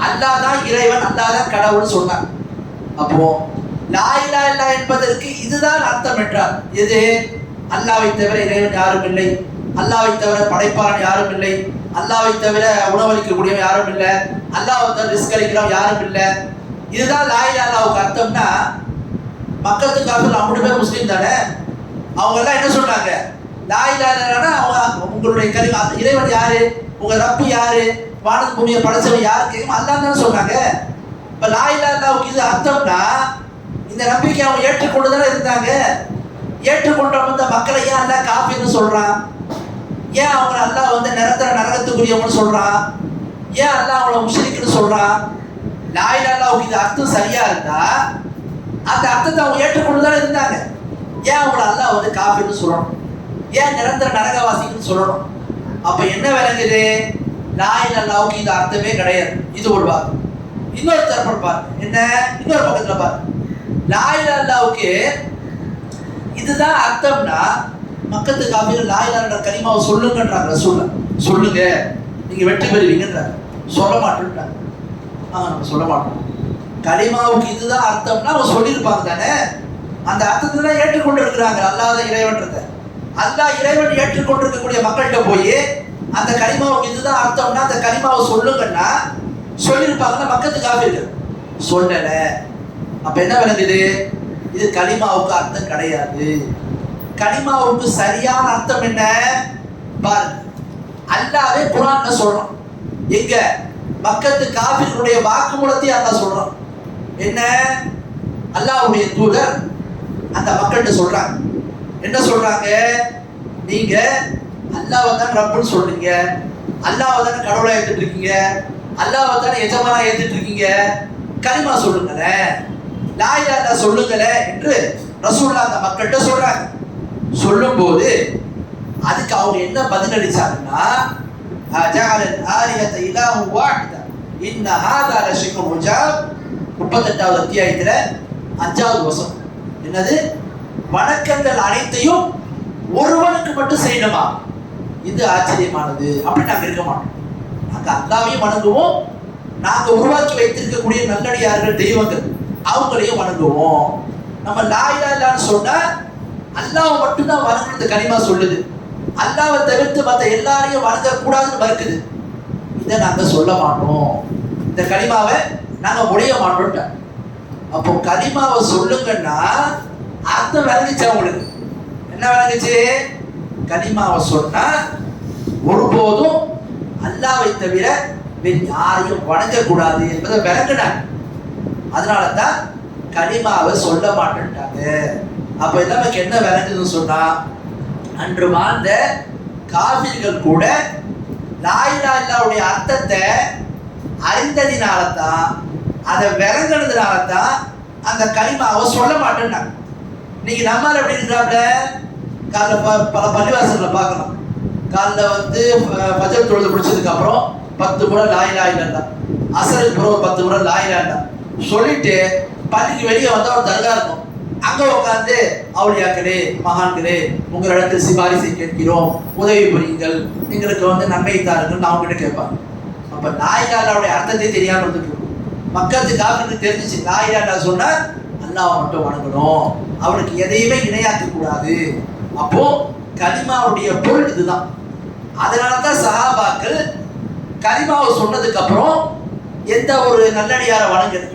அல்லாஹ் தான் இறைவன், அல்லாஹ் தான் கடவுள் சொன்னாங்க. அப்போ லா இலாஹ இல்லல்லாஹ் என்பதற்கு இதுதான் அர்த்தம் என்றால், எது? அல்லாஹ்வை தவிர இறைவன் யாரும் இல்லை, அல்லாஹ்வை தவிர படைப்பாளன் யாரும் இல்லை, அல்லாஹ்வை தவிர உணவளிக்கக்கூடியவன் யாரும் இல்லை, அல்லாஹ்வை தவிர ரிஸ்க் அளிக்கிறவன் யாரும் இல்லை. இதுதான் லா இலாஹ இல்லல்லாஹ்வுக்கு அர்த்தம்னா, மக்கத்து காபிர்கள் அப்படி பேர் முஸ்லீம் தானே, அவங்க எல்லாம் என்ன சொன்னாங்க? லா இலாஹ இல்லல்லாஹ்னா அவங்க உங்களுடைய கலிமா, இறைவன் யாரு, உங்க ரப்பு யாரு, வானத்து பூமியை படைச்சவன் யாரு கேட்கும் அல்லாஹ் தானே சொன்னாங்க. இப்ப லா இலாஹ இல்லல்லாஹ்வுக்கு இது அர்த்தம்னா இந்த நம்பிக்கை அவங்க ஏற்றுக்கொண்டு தானே இருந்தாங்க. ஏற்றுக்கொண்ட வந்த மக்களை ஏன் அல்லாஹ் காஃபிர்னு சொல்றான்? ஏன் அவங்க அல்லாஹ் வந்து நிரந்தர நரகத்துக்குரியவங்கன்னு சொல்றான்? ஏன் அல்லாஹ் அவங்கள முஷ்ரிக்னு சொல்றான்? லா இலாஹா இல்லல்லாஹ்வுக்கு இது அர்த்தம் சரியா இருந்தா அந்த அர்த்தத்தை அவங்க ஏற்றுக்கொண்டு தானே இருந்தாங்க. ஏன் அவங்கள அல்லாஹ் வந்து காஃபிர்னு சொல்லணும்? ஏன் நிரந்தர நரகவாசின்னு சொல்லணும்? அப்ப என்ன விளங்குது? லா இலாஹா இல்லல்லாஹ்வுக்கு இது அர்த்தமே கிடையாது. இது ஒரு வாக்கு. இன்னொரு தரப்பு பாரு, என்ன இன்னொரு பக்கத்துல பாரு, லா இலாஹா இல்லல்லாஹ்வுக்கு இதுதான் அர்த்தம்னா மக்கத்து காஃபிர் லா இலாஹா இல்லல்லாஹ் கலிமாவை சொல்லுங்கன்றாங்க. சொல்லுங்க நீங்க வெற்றி பெறுவீங்கன்றாங்க. சொல்ல மாட்டேன்றாங்க. நம்ம சொல்ல மாட்டோம். கலிமாவுக்கு இதுதான் அர்த்தம்னா அவங்க சொல்லியிருப்பாங்க தானே. அந்த அர்த்தத்தை தான் ஏற்றுக்கொண்டு இருக்கிறாங்க. அல்லாத இறைவன்றத அல்லாஹ் இறைவன் ஏற்றுக்கொண்டிருக்கக்கூடிய மக்கள்கிட்ட போய் அந்த கலிமாவுக்கு இதுதான் அர்த்தம்னா அந்த கலிமாவை சொல்லுங்கன்னா சொல்லியிருப்பாங்கன்னா மக்கத்து காஃபிர்கள் சொல்லல. அப்ப என்ன விளங்குது? இது கலிமாவுக்கு அர்த்தம் கிடையாது. கலிமாவுக்கு சரியான அர்த்தம் என்ன பாருங்க. அல்லாஹ்வே குர்ஆன்ல சொல்றான். எங்க? மக்கத்து காஃபிர்களுடைய வாக்குமூலத்தை அல்லாஹ் சொல்றான். என்ன? அல்லாஹ்வுடைய தூதர் அந்த மக்கள்கிட்ட சொல்றாங்க. என்ன சொல்றாங்க? நீங்க அல்லாஹ்வை தான் ரப்புன்னு சொல்றீங்க, அல்லாஹ்வை தானே கடவுளா ஏத்துட்டு இருக்கீங்க, அல்லாஹ்வை தானே எஜமானா ஏத்துட்டு இருக்கீங்க, கலிமா சொல்லுங்களேன், லா இலாஹா இல்லல்லாஹ் சொல்லுங்களேன் என்று ரசூலுல்லாஹ் அந்த மக்கள்கிட்ட சொல்றாங்க. சொல்லும்போது அதுக்கு அவங்க என்ன பதிலளிச்சாங்கன்னா, அஜஅலல் ஆலிஹத இலாஹு வாஹிதா இன்ன ஹாதா லஷைஉன் உஜாப். 38வது அத்தியாயத்துல 5வது வசனம். என்னது? வணக்கங்கள் அனைத்தையும் ஒருவனுக்கு மட்டும் செய்யணுமா? இது ஆச்சரியமானது. அப்படி நாங்க இருக்க மாட்டோம். நாங்க அல்லாஹ்வையும் வணங்குவோம், நாங்க உருவாக்கி வைத்திருக்கக்கூடிய நல்லடியார்கள் தெய்வங்கள் அவங்களையும் வணங்குவோம். நம்ம லா இலாஹா இல்லல்லாஹ்னு சொன்னா அல்லாஹ் மட்டும்தான் வணங்குறது கலிமா சொல்லுது. அல்லாஹ்வை தவிர்த்து மற்ற எல்லாரையும் வணங்க கூடாதுன்னு மறுக்குது. இதை நாங்க சொல்ல மாட்டோம், இந்த கலிமாவை நாங்க முடிய மாட்டோம். அப்போ கலிமாவை சொல்லுங்கன்னா அர்த்தம் விளங்குச்சு. அவங்களுக்கு என்ன விளங்குச்சு? கலிமாவை சொன்னா ஒருபோதும் அல்லாஹ்வை தவிர வேறு யாரையும் வணங்க கூடாது என்பதை விளங்குனாங்க. அதனாலதான் கலிமாவை சொல்ல மாட்டேன்ட்டாங்க. அப்ப நமக்கு என்ன விளங்குதுன்னு சொன்னா, அன்று வாழ்ந்த காஃபிர்கள் கூட லா இலாஹா இல்லல்லாஹ்வுடைய அர்த்தத்தை அறிந்ததினால்தான், அதை விளங்குனதுனால்தான் அந்த கலிமாவை சொல்ல மாட்டேன்னாங்க. இன்னைக்கு நம்மால் எப்படி இருக்கிறாப்ல? காலைல பல பள்ளிவாசல்ல பார்க்கலாம். காலைல வந்து ஃபஜர் தொழுது முடிச்சதுக்கு அப்புறம் 10 முறை லா இலாஹா இல்லல்லாஹ், அசருக்கு பிறகு 10 முறை லா இலாஹா இல்லல்லாஹ் சொல்லிட்டு பள்ளிக்கு வெளியே வந்தா ஒரு தர்கா இருக்கும். அங்க உட்காந்து அவுலியாக்களே மகான்களே உங்களிடத்தில் சிபாரிசை கேட்கிறோம், உதவி புரியுங்கள், எங்களுக்கு வந்து நன்மை தாருங்கள் அவங்க கிட்ட கேட்பாங்க. அப்ப லா இலாஹா இல்லல்லாஹ்வுடைய அர்த்தத்தை தெரியாம இருந்துட்டு மக்களுக்கு காஃபிருக்கு தெரிஞ்சிச்சு. லா இலாஹா இல்லல்லாஹ் சொன்னா அல்லாஹ்வை மட்டும் வணங்கணும், அவனுக்கு எதையுமே இணையாக்க கூடாது. அப்போ கலிமாவுடைய பொருள் இதுதான். அதனாலதான் சஹாபாக்கள் கலிமாவை சொன்னதுக்கு அப்புறம் எந்த ஒரு நல்லடியாரை வணங்கணும்,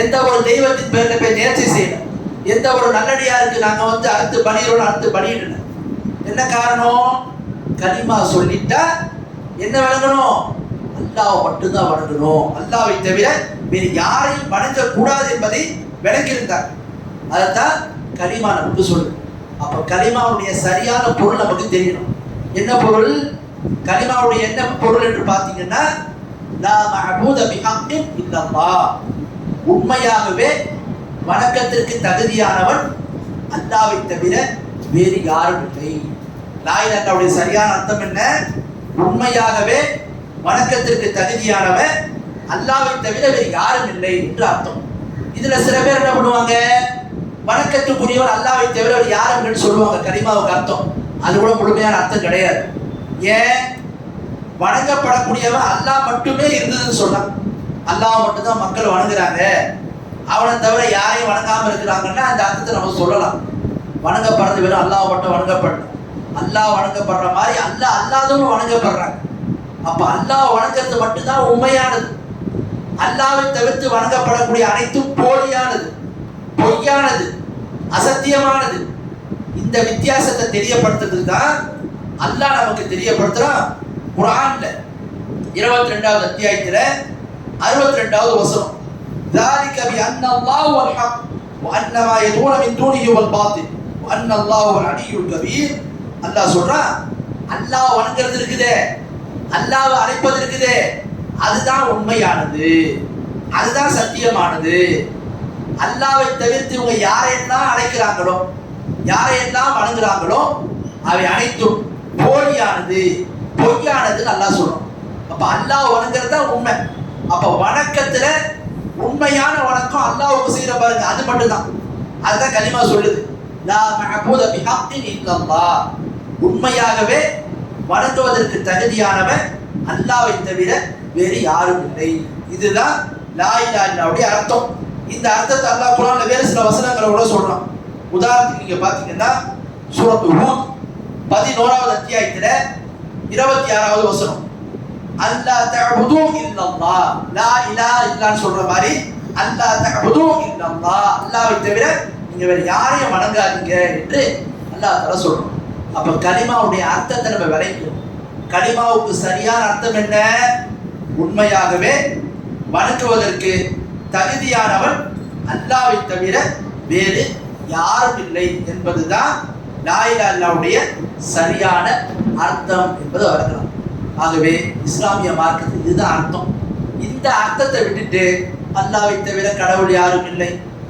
எந்த ஒரு தெய்வத்தின் பேர்ல போய் நேர்ச்சி செய்யணும், எந்த ஒரு நல்லடியாருக்கு நாங்க வந்து அடுத்து பணியிடணும். என்ன காரணம்? கலிமா சொல்லிட்டா என்ன வணங்கணும்? அல்லாஹ்வை மட்டும்தான் வணங்கணும், அல்லாஹ்வை தவிர வேறு யாரையும் வணங்க கூடாது என்பதை விளக்கியிருந்தார். அதைத்தான் கலிமா நமக்கு சொல்லு. அப்ப கலிமாவுடைய சரியான பொருள் நமக்கு தெரியணும். என்ன பொருள்? கலிமாவுடைய என்ன பொருள் என்று பார்த்தீங்கன்னா, லா மஅபூத பிஹக்கின் இல்லல்லாஹ், உண்மையாகவே வணக்கத்திற்கு தகுதியானவன் அல்லாஹ்வை தவிர வேறு யாரும் இல்லை. லா இலாஹா இல்லல்லாஹ்வுடைய சரியான அர்த்தம் என்ன? உண்மையாகவே வணக்கத்திற்கு தகுதியானவன் அல்லாஹ்வை தவிர வேறு யாரும் இல்லை என்று அர்த்தம். இதுல சில பேர் என்ன பண்ணுவாங்க? வணக்கத்துக்குரியவர் அல்லாஹ்வை தவிர வேறு யாரும் இல்லைன்னு சொல்லுவாங்க. கலிமாவுக்கு அர்த்தம் அது கூட முழுமையான அர்த்தம் கிடையாது. ஏன்? வணங்கப்படக்கூடியவன் அல்லாஹ் மட்டுமே இருந்ததுன்னு சொன்னான். அல்லாஹ் மட்டும்தான் மக்கள் வணங்குறாங்க, அவனை தவிர யாரையும் வணங்காம இருக்கிறாங்கன்னா அந்த அர்த்தத்தை நம்ம சொல்லலாம். வணங்கப்படுறது வெறும் அல்லாஹ் மட்டும் வணங்கப்படணும். அல்லாஹ் வணங்கப்படுற மாதிரி அல்லாஹ் அல்லாதவங்க வணங்கப்படுறாங்க. அப்ப அல்லாஹ் வணங்குறது மட்டும்தான் உண்மையானது. அல்லாஹ்வை தவிர்த்து வணங்கப்படக்கூடிய அனைத்தும் போலியானது, பொய்யானது, அசத்தியமானது. இந்த வித்தியாசத்தை தெரியப்படுத்துறது தான் அல்லாஹ் நமக்கு தெரியப்படுத்துறான். குர்ஆன்ல 22வது அத்தியாயத்துல 62வது வசனம், ذلك بأن الله هو الحق وأن ما يدعون من دونه هو الباطل அன்னல்லாஹு அலியுல் கபீர். அல்லாஹ் சொல்றான், அல்லாஹ் வணங்குறது இருக்குதே, அல்லாஹ்வை அழைப்பது இருக்குதே, அதுதான் உண்மையானது, அதுதான் சத்தியமானது. அல்லாஹ்வை தவிர்த்து இவங்க யாரையெல்லாம் அழைக்கிறாங்களோ, யாரையெல்லாம் வணங்குறாங்களோ, அவை அனைத்தும் போலியானது, பொய்யானதுன்னு அல்லாஹ் சொல்றோம். அப்ப அல்லாஹ் வணங்குறது தான் உண்மை. அப்ப வணக்கத்துல உண்மையான வணக்கம் அல்லாஹ்வுக்கு செய்யற பாருங்க, அது மட்டும்தான். அதுதான் கலிமா சொல்லுது, லா மஅபூத பிஹக்கின் இல்லல்லாஹ். உண்மையாகவே வணங்குவதற்கு தகுதியானவன் அல்லாஹ்வை தவிர வேறு யாரும் இல்லை. இதுதான் லா இலாஹா இல்லல்லாஹ்வுடைய அர்த்தம். இந்த அர்த்தத்தை அல்லாஹ் குர்ஆன்ல வேறு சில வசனங்களோட சொல்றான். உதாரணத்துக்கு நீங்க பாத்தீங்கன்னா சூரத்து ஹூத் 11வது அத்தியாயத்துல 26வது வசனம், அல்லா தஅபுது இல்லல்லாஹ், லா இலாஹா இல்லல்லாஹ் சொல்ற மாதிரி அல்லா தஅபுது இல்லல்லாஹ், அல்லாஹ்வை தவிர நீங்க வேற யாரையும் வணங்காதீங்க என்று அல்லாஹ் தஆலா சொல்றான். அப்ப கலிமாவுடைய அர்த்தத்தை நம்ம விளங்கணும். கலிமாவுக்கு சரியான அர்த்தம் என்ன? உண்மையாகவே வணங்குவதற்கு தகுதியானவன் அல்லாஹ்வை தவிர வேறு யாரும் இல்லை என்பதுதான் லா இலாஹா இல்லல்லாஹ்வுடைய சரியான அர்த்தம் என்பது வழங்கலாம். ஆகவே இஸ்லாமிய மார்க்கத்தில் இதுதான் அர்த்தம். இந்த அர்த்தத்தை விட்டுட்டு அல்லாஹ்வை தவிர கடவுள் யாரும் இல்லை,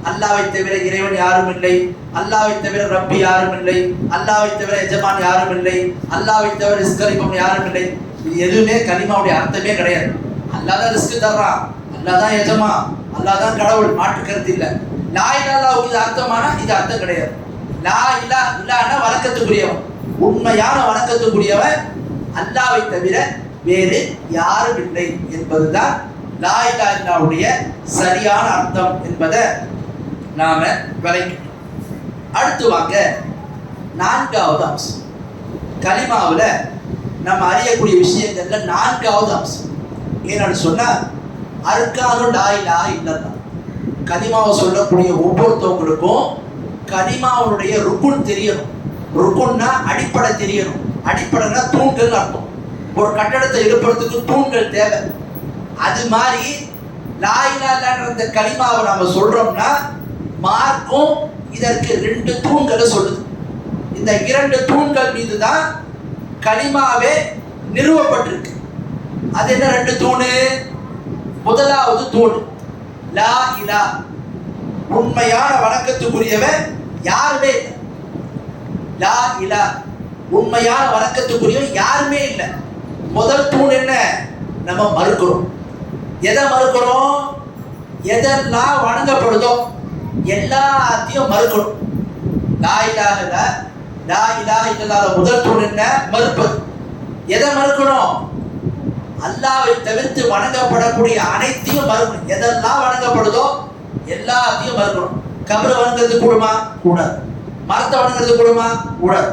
அல்லாஹ்வை தவிர இறைவன் யாரும் இல்லை, அல்லாஹ்வை தவிர ரப்பி யாரும் இல்லை, அல்லாஹ்வை தவிர எஜமான் யாரும் இல்லை, அல்லாஹ்வை தவிர ரிஸ்க் அளிப்பவன் யாரும் இல்லை, இது எதுவுமே கலிமாவுடைய அர்த்தமே கிடையாது. அல்லாஹ் தான் ரிஸ்க் தர்றான், அல்லாஹ் தான் எஜமான், அல்லாஹ் தான் கடவுள், மாற்று கருத்து இல்லை. லா இலாஹா இல்லல்லாஹ்வுக்கு இது அர்த்தமானா இது அர்த்தம் கிடையாது. லா இலாஹா இல்லல்லாஹ்னா வணக்கத்துக்குரியவன், உண்மையான வணக்கத்துக்குரியவன் அல்லாஹ்வை தவிர வேறு யாரும் இல்லை என்பதுதான் லா இலாஹா இல்லல்லாஹ்வுடைய சரியான அர்த்தம் என்பதை நாம விளங்கிட்டோம். அடுத்து வாங்க, 4வது அம்சம். கலிமாவுல நம்ம அறியக்கூடிய விஷயங்கள்ல 4வது அம்சம் என்னன்னு சொன்னா அர்கானு லா இலாஹா இல்லல்லாஹ். கலிமாவை சொல்லக்கூடிய ஒவ்வொருத்தவங்களுக்கும் கலிமாவுடைய ருக்குன் தெரியணும். ருக்குன்னா அடிப்படை தெரியணும். அடிப்படைனா தூண்கள் அர்த்தம். ஒரு கட்டடத்தை எழுப்புறதுக்கு தூண்கள் தேவை. அது மாதிரி லா இலாஹா இல்லல்லாஹ்ன்ற இந்த கலிமாவை நாம சொல்றோம்னா மார்க்கும் இதற்கு 2 தூண்களை சொல்லுது. இந்த 2 தூண்கள் மீது தான் கலிமாவே நிறுவப்பட்டிருக்கு. அது என்ன 2 தூணு? முதலாவது தூண் லா இலாஹா, உண்மையான வணக்கத்துக்குரியவன் யாருமே இல்லை. லா இலாஹா, உண்மையான வணக்கத்துக்குரியவன் யாருமே இல்லை. முதல் தூண் என்ன? நம்ம மறுக்கிறோம். எதை மறுக்கிறோம்? எதெல்லாம் வணங்கப்படுதோ எல்லாத்தையும் மறுக்கணும். லா இலாஹா இல்லல்லாஹ் முதல் தூண் என்ன? மறுப்பது. எதை மறுக்கணும்? அல்லாஹ்வை தவிர்த்து வணங்கப்படக்கூடிய அனைத்தையும் மறுக்கணும். எதெல்லாம் வணங்கப்படுதோ எல்லாத்தையும் மறுக்கணும். கபரை வணங்குறது கூடுமா? கூடாது. மரத்தை வணங்குறது கூடுமா? கூடாது.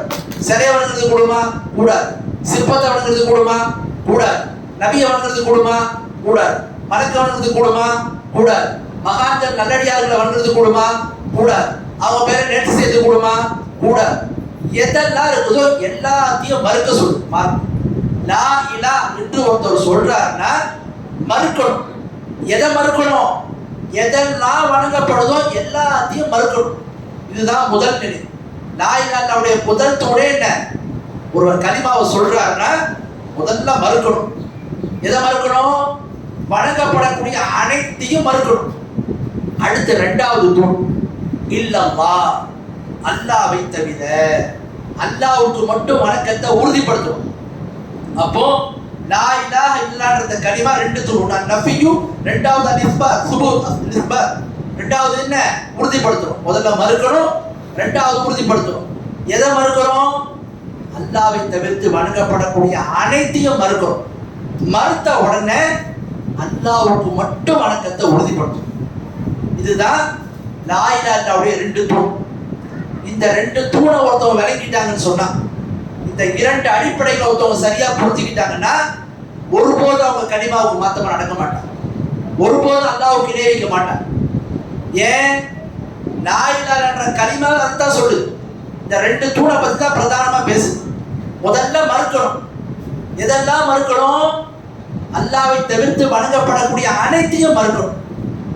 சிலையை வணங்குறது கூடுமா? கூடாது. சிற்பத்தை வணங்குறது கூடுமா? கூடாது. நபியை வணங்குறது கூடுமா? கூடாது. மலக்க வணங்குறது கூடுமா? கூடாது. மகான்கள் நல்லடியார்களை வணங்குறது கூடுமா? கூடாது. அவங்க பேரை நேற்று செய்து கூடுமா? கூடாது. எதெல்லாம் இருக்குதோ எல்லாத்தையும் மறுக்க சொல்லு. லா இலாஹா என்று ஒருத்தர் சொல்றாருன்னா மறுக்கணும். எதை மறுக்கணும்? எதெல்லாம் வணங்கப்படுதோ எல்லாத்தையும் மறுக்கணும். இதுதான் முதல் நிலை. லா இலாஹா இல்லல்லாஹ்வுடைய முதல் தூணே என்ன? ஒருவர் கலிமாவை சொல்றாருன்னா முதல்ல மறுக்கணும். எதை மறுக்கணும்? வணங்கப்படக்கூடிய அனைத்தையும் மறுக்கணும். அடுத்து 2வது தூண் இல்லல்லாஹ், அல்லாஹ்வை தவிர அல்லாஹ்வுக்கு மட்டும் வணக்கத்தை உறுதிப்படுத்தணும். அப்போ லா இலாஹா இல்லல்லாஹ்ன்ற கலிமா 2 தூண். நஃபியு, 2வது அல்-இஸ்பாத், சுபூத் அல்-இஸ்பாத். 2வது என்ன? உறுதிப்படுத்தணும். முதல்ல மறுக்கணும், 2வது உறுதிப்படுத்தணும். எதை மறுக்கிறோம்? அல்லாஹ்வை தவிர்த்து வணங்கப்படக்கூடிய அனைத்தையும் மறுக்கிறோம். மறுத்த உடனே அல்லாஹ்வுக்கு மட்டும் வணக்கத்தை உறுதிப்படுத்தணும். இதுதான் லா இலாஹா இல்லல்லாஹ்வுடைய 2 தூண். இந்த 2 தூணை ஒருத்தவங்க விளங்கிட்டாங்கன்னு சொன்னா, இந்த 2 அடிப்படைகளை ஒருத்தவங்க சரியா புரிஞ்சுக்கிட்டாங்கன்னா ஒருபோது அவங்க கலிமாவுக்கு மாத்தமா நடக்க மாட்டாங்க. ஒருபோது அல்லாஹ்வுக்கு இணை வைக்க மாட்டாங்க. ஏன்? லா இலாஹா இல்லல்லாஹ்ன்ற கலிமா அதுதான் சொல்லுது. இந்த 2 தூணை பத்தி தான் பிரதானமா பேசுது. முதல்ல மறுக்கணும். எதெல்லாம் மறுக்கணும்? அல்லாஹ்வை தவிர்த்து வணங்கப்படக்கூடிய அனைத்தையும் மறுக்கணும்.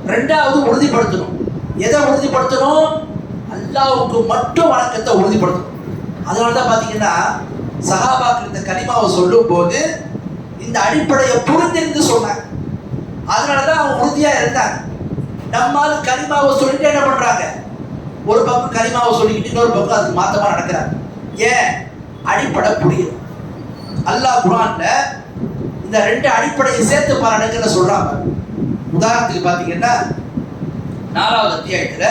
2வது உறுதிப்படுத்தணும். எதை உறுதிப்படுத்தணும்? அல்லாஹ்வுக்கு மட்டும் வணக்கத்தை உறுதிப்படுத்தணும். அதனால தான் பார்த்தீங்கன்னா சஹாபாக்கள் இந்த கலிமாவை சொல்லும் போது இந்த அடிப்படையை புரிந்திருந்து சொன்னாங்க. அதனால தான் அவங்க உறுதியா இருந்தாங்க. நம்மால் கலிமாவை சொல்லிட்டு என்ன பண்றாங்க, ஒரு பக்கம் கலிமாவை சொல்லிக்கிட்டு இன்னொரு பக்கம் அதுக்கு மாத்தமா நடக்கிறாங்க. ஏன்? அடிப்படை புரியும். அல்லாஹ் குர்ஆன்ல இந்த ரெண்டு அடிப்படையை சேர்த்து பாருங்கன்னு சொல்றாங்க. உதாரணத்துக்கு பார்த்தீங்கன்னா 4வது அத்தியாயத்துல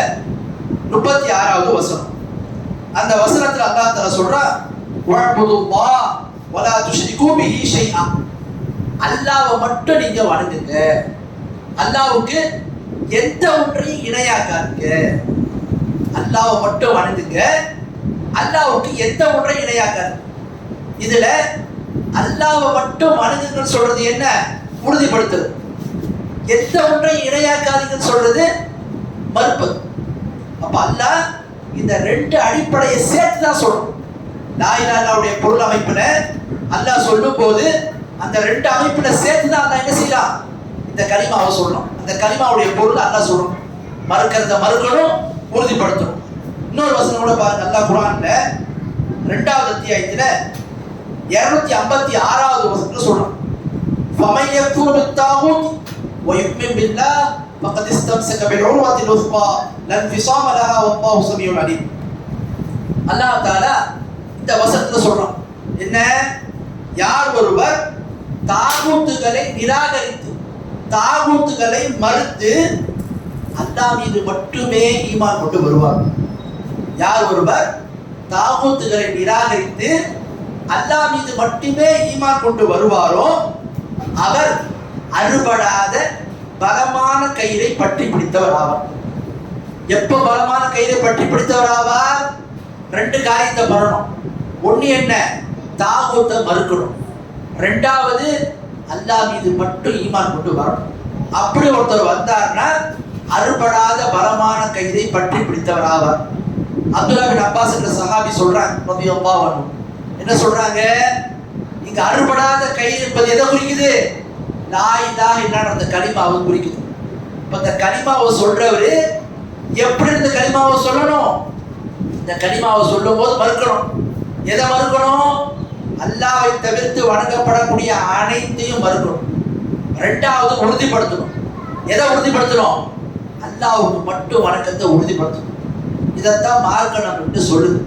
36வது வசனம். அந்த வசனத்துல அல்லாஹ் தஆலா சொல்றான், வஅபுதுல்லாஹ் வலா துஷ்ரிகு பிஹி ஷைஆ. அல்லாஹ்வை மட்டும் நீங்க வணங்குங்க, அல்லாஹ்வுக்கு எந்த ஒன்றையும் இணையாக்காதீங்க. அல்லாஹ்வை மட்டும் வணங்குங்க, அல்லாஹ்வுக்கு எந்த ஒன்றையும் இணையாக்காதீங்க. இதுல அல்லாஹ்வை மட்டும் வணங்குங்கன்னு சொல்றது என்ன? உறுதிப்படுத்துறது. எந்த ஒன்றையும் இணையாக்காதீங்கன்னு சொல்றது மறுப்பது. அப்ப அல்லாஹ் இந்த ரெண்டு அடிப்படையை சேர்த்து தான் சொல்லணும். லா இலாஹா இல்லல்லாஹ்வுடைய பொருள் அமைப்புல அல்லாஹ் சொல்லும் போது அந்த ரெண்டு அமைப்புல சேர்த்து தான் அல்லாஹ் என்ன செய்யலாம், இந்த கலிமாவை சொல்லணும். அந்த கலிமாவுடைய பொருள் அல்லாஹ் சொல்லணும். மறுக்கிறத மறுக்கணும், உறுதிப்படுத்தணும். இன்னொரு வசனம் கூட பாருங்க, அல்லாஹ் குர்ஆன்ல 2வது அத்தியாயத்துல 256வது வசனத்துல சொல்றான், ஃபமன் யக்ஃபுர் பித்தாகுத் வ யு'மின் பில்லாஹ் ஃபகத் இஸ்தம்ஸக பில் உர்வத்தில் உஸ்பா லா இன்ஃபிஸாம லஹா வல்லாஹு ஸமீஉன் அலீம். அல்லாஹ் தஆலா இந்த வசனத்துல சொல்றான், என்ன? யார் ஒருவர் தாகூத்துகளை நிராகரித்து தாகூத்துகளை மறுத்து அல்லாஹ் மீது மட்டுமே ஈமான் கொண்டு வருவார். யார் ஒருவர் தாகூத்துகளை நிராகரித்து அல்லாஹ் மீது மட்டுமே ஈமான் கொண்டு வருவாரோ அவர் அறுபடாத பலமான கயிறை பற்றி பிடித்தவர் ஆவார். எப்ப பலமான கயிறை பற்றி பிடித்தவர் ஆவார்? ரெண்டு காரியத்தை பண்ணணும். ஒண்ணு என்ன? தாகூத்தை மறுக்கணும். ரெண்டாவது அல்லாஹ் மீது மட்டும் ஈமான் கொண்டு வரணும். அப்படி ஒருத்தர் வந்தார்னா அறுபடாத பலமான கயிறை பற்றி பிடித்தவர் ஆவார். அப்துல்லா பின் அப்பாஸ் என்ற சஹாபி சொல்றாங்க, ரலியல்லாஹு அன்ஹு, என்ன சொல்றாங்க? இங்க அறுபடாத கயிறு என்பது எதை குறிக்குது? லா இலாஹா இல்லல்லாஹ் அந்த கலிமாவை குறிக்குது. இப்ப இந்த கலிமாவை சொல்றவரு எப்படி இந்த கலிமாவை சொல்லணும்? இந்த கலிமாவை சொல்லும் போது மறுக்கணும். எதை மறுக்கணும்? அல்லாஹ்வை தவிர்த்து வணங்கப்படக்கூடிய அனைத்தையும் மறுக்கணும். ரெண்டாவது உறுதிப்படுத்தணும். எதை உறுதிப்படுத்தணும்? அல்லாஹ்வுக்கு மட்டும் வணக்கத்தை உறுதிப்படுத்தணும். இதைத்தான் மார்க்கம் நம்மகிட்ட சொல்லுது.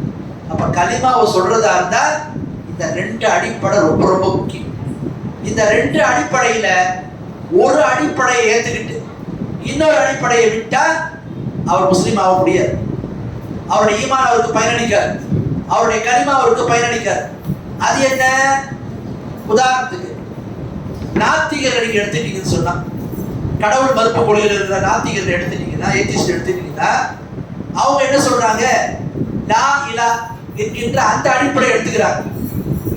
அப்ப கலிமாவை சொல்றதா இருந்தா இந்த ரெண்டு அடிப்படை ரொம்ப ரொம்ப முக்கியம். இந்த ரெண்டு அடிப்படையில ஒரு அடிப்படையை ஏத்துக்கிட்டு இன்னொரு அடிப்படையை விட்டா அவர் முஸ்லீம் ஆக முடியாது. அவருடைய ஈமான் அவருக்கு பயனளிக்காது, அவருடைய கலிமா அவருக்கு பயனளிக்காது. அது என்ன? உதாரணத்துக்கு நாத்திகர்கள் நீங்க எடுத்துட்டீங்கன்னு சொன்னா, கடவுள் மறுப்பு கொள்கையில் இருக்கிற நாத்திகர்கள் எடுத்துட்டீங்கன்னா, ஏத்திஸ்ட் எடுத்துட்டீங்கன்னா, அவங்க என்ன சொல்றாங்க? லா இலா என்கின்ற அந்த அடிப்படை எடுத்துக்கிறாங்க,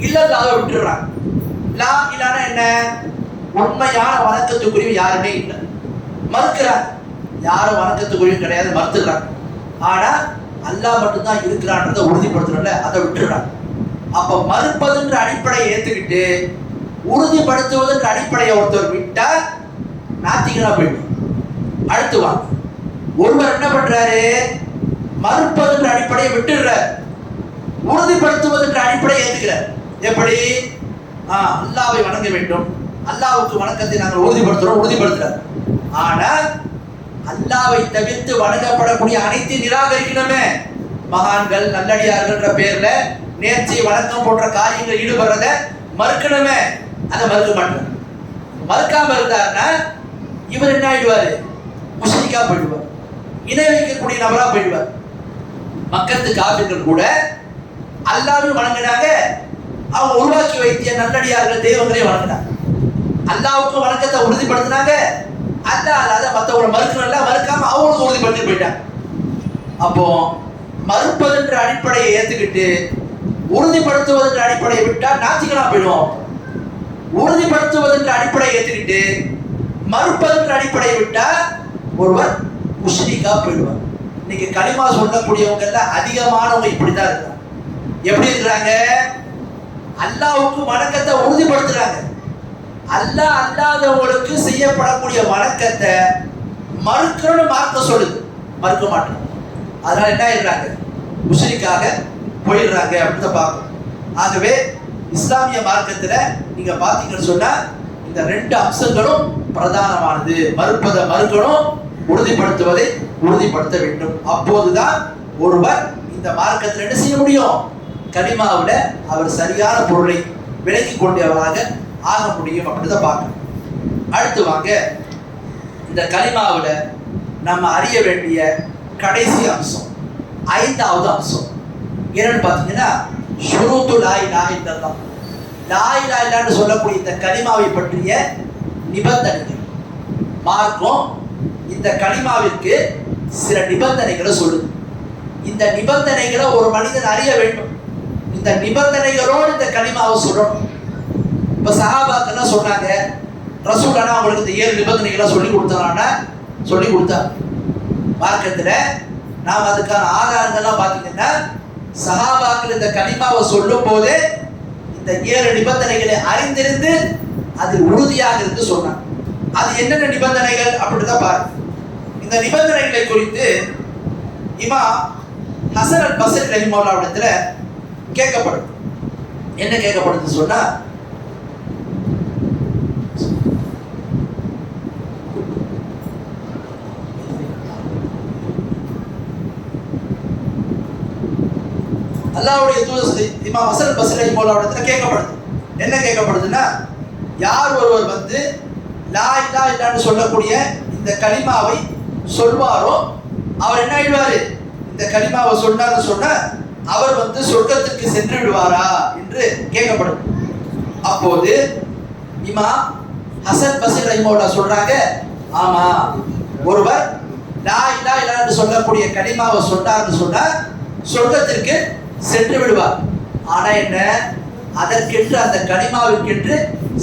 இல்லல்லாஹ்வை விட்டுறாங்க. லா இலானா என்ன? உண்மையான வணக்கத்துக்குரிய யாருமே இல்லை, மறுக்கிறாங்க. யாரும் வணக்கத்துக்குரிய கிடையாது, மறுத்துக்கிறாங்க. ஆனா அல்லாஹ் மட்டும்தான் இருக்கிறான்றதை உறுதிப்படுத்தணும்ல, அதை விட்டுறாங்க. அப்ப மறுப்பதுன்ற அடிப்படையை ஏத்துக்கிட்டு உறுதிப்படுத்துவதற்கு அடிப்படையை ஒருத்தர் விட்டா நாத்திகனா போயிடும். அடுத்து வாங்க, ஒருவர் என்ன பண்றாரு? மறுப்பதுன்ற அடிப்படையை விட்டுறார், உறுதிப்படுத்துவதற்கு அடிப்படையை ஏத்துக்கிறார். எப்படி? அல்லாஹ்வை வணங்க வேண்டும், அல்லாஹ்வுக்கு வணக்கத்தை நாங்கள் உறுதிப்படுத்துறார். ஆனா அல்லாஹ்வை தவிர்த்து வணங்கப்படக்கூடிய அனைத்தையும் நிராகரிக்கணுமே. மகான்கள் நல்லடியார்கள்ன்ற பேர்ல நேர்ச்சி வணக்கம் போன்ற காரியங்கள் ஈடுபடுறத மறுக்கணுமே, அதை மறுக்க மாட்டார். மறுக்காம இருந்தாருன்னா இவர் என்ன ஆயிடுவாரு? முஸ்லிக்கா போயிடுவார், இணை வைக்கக்கூடிய நபரா போயிடுவார். மக்கத்து காபிர்கள் கூட அல்லாஹ்வை வணங்கினாங்க, அவங்க உருவாக்கி வைத்திய நல்லடியார்கள் தெய்வங்களே வணங்கினாங்க. அல்லாஹ்வுக்கு வணக்கத்தை உறுதிப்படுத்தினாங்க, அல்லாஹ் அல்லாத மற்றவங்களை மறுக்கணும்ல, மறுக்காம அவங்களுக்கு உறுதிப்படுத்தி போயிட்டாங்க. அப்போ மறுப்பதென்ற அடிப்படையை ஏத்துக்கிட்டு உறுதிப்படுத்துவதென்ற அடிப்படையை விட்டா நாத்திகனா போயிடுவோம். உறுதிப்படுத்துவதென்ற அடிப்படையை ஏத்துக்கிட்டு மறுப்பதென்ற அடிப்படையை விட்டா ஒருவர் முஷ்ரிக்கா போயிடுவார். இன்னைக்கு கலிமா சொல்லக்கூடியவங்க எல்லாம் அதிகமானவங்க இப்படிதான் இருக்கிறாங்க. எப்படி இருக்கிறாங்க? அல்லாஹ்வுக்கு வணக்கத்தை உறுதிப்படுத்துறாங்க, அல்லாஹ் அல்லாதவங்களுக்கு செய்யப்படக்கூடிய வணக்கத்தை மறுக்கணும்னு மார்க்க சொல்லுது, மறுக்க மாட்டோம். அதனால என்ன ஆயிடுறாங்க, முஷ்ரிக்காக போயிடுறாங்க அப்படின்னு பார்க்கணும். ஆகவே இஸ்லாமிய மார்க்கத்தில் நீங்க பார்த்தீங்கன்னு சொன்னா இந்த ரெண்டு அம்சங்களும் பிரதானமானது. மறுப்பதை மறுக்கணும், உறுதிப்படுத்துவதை உறுதிப்படுத்த வேண்டும். அப்போதுதான் ஒருவர் இந்த மார்க்கத்தில் என்ன செய்ய முடியும், கலிமாவுல அவர் சரியான பொருளை விலகி கொண்டவராக ஆக முடியும் அப்படிதான் பார்க்கணும். அடுத்து வாங்க, இந்த கலிமாவுல நம்ம அறிய வேண்டிய கடைசி அம்சம், ஐந்தாவது அம்சம் என்னன்னு பார்த்தீங்கன்னா ஷுரூத்து லா இலாஹ இல்லல்லாஹ். லா இலாஹ இல்லல்லாஹ்னு சொல்லக்கூடிய இந்த கலிமாவை பற்றிய நிபந்தனைகள். மார்க்கம் இந்த கலிமாவிற்கு சில நிபந்தனைகளை சொல்லுது. இந்த நிபந்தனைகளை ஒரு மனிதன் அறிய வேண்டும். இந்த நிபந்தனைகளோடு இந்த கலிமாவை சொல்லணும். இப்ப சஹாபாக்கெல்லாம் சொன்னாங்க, ரசூலானா அவங்களுக்கு இந்த 7 நிபந்தனைகளை சொல்லி கொடுத்தாங்கன்னா சொல்லி கொடுத்தாங்க. மார்க்கத்துல நாம் அதுக்கான ஆதாரங்கள்லாம் பார்த்தீங்கன்னா சஹாபாக்கள் இந்த கலிமாவை சொல்லும் போதே இந்த 7 நிபந்தனைகளை அறிந்திருந்து அது உறுதியாக இருந்து சொன்னாங்க. அது என்னென்ன நிபந்தனைகள் அப்படிதான் பாருங்க. இந்த நிபந்தனைகளை குறித்து இமாம் ஹசன் அல் பஸ்ரி ரஹிமஹுல்லாஹ்விடத்துல கேட்கப்படும். என்ன கேட்கப்படுது சொன்னா, அல்லாஹ்வுடைய தூதர் இமாம் ஹசன் அல் பஸ்ரி ரஹிமஹுல்லாஹ்விடத்துல கேட்கப்படுது. என்ன கேட்கப்படுதுன்னா, யார் ஒருவர் வந்து லா இலாஹ இல்லல்லாஹ்னு சொல்லக்கூடிய இந்த கலிமாவை சொல்வாரோ அவர் என்ன ஆயிடுவாரு, இந்த கலிமாவை சொன்னார்னு சொன்னா அவர் வந்து சொர்க்கத்திற்கு சென்று விடுவாரா என்று கேட்கப்படும். அப்போது இமாம் ஹசன் பஸ்ரி ரஹிமஹுல்லாஹ் சொல்றாங்க, ஆமா, ஒருவர் லா இலாஹ இல்லல்லாஹ்னு சொல்லக்கூடிய கலிமாவை சொன்னார்னு சொன்னா சொர்க்கத்திற்கு சென்று விடுவார். ஆனா என்ன, அதற்கென்று அந்த கலிமாவிற்கென்று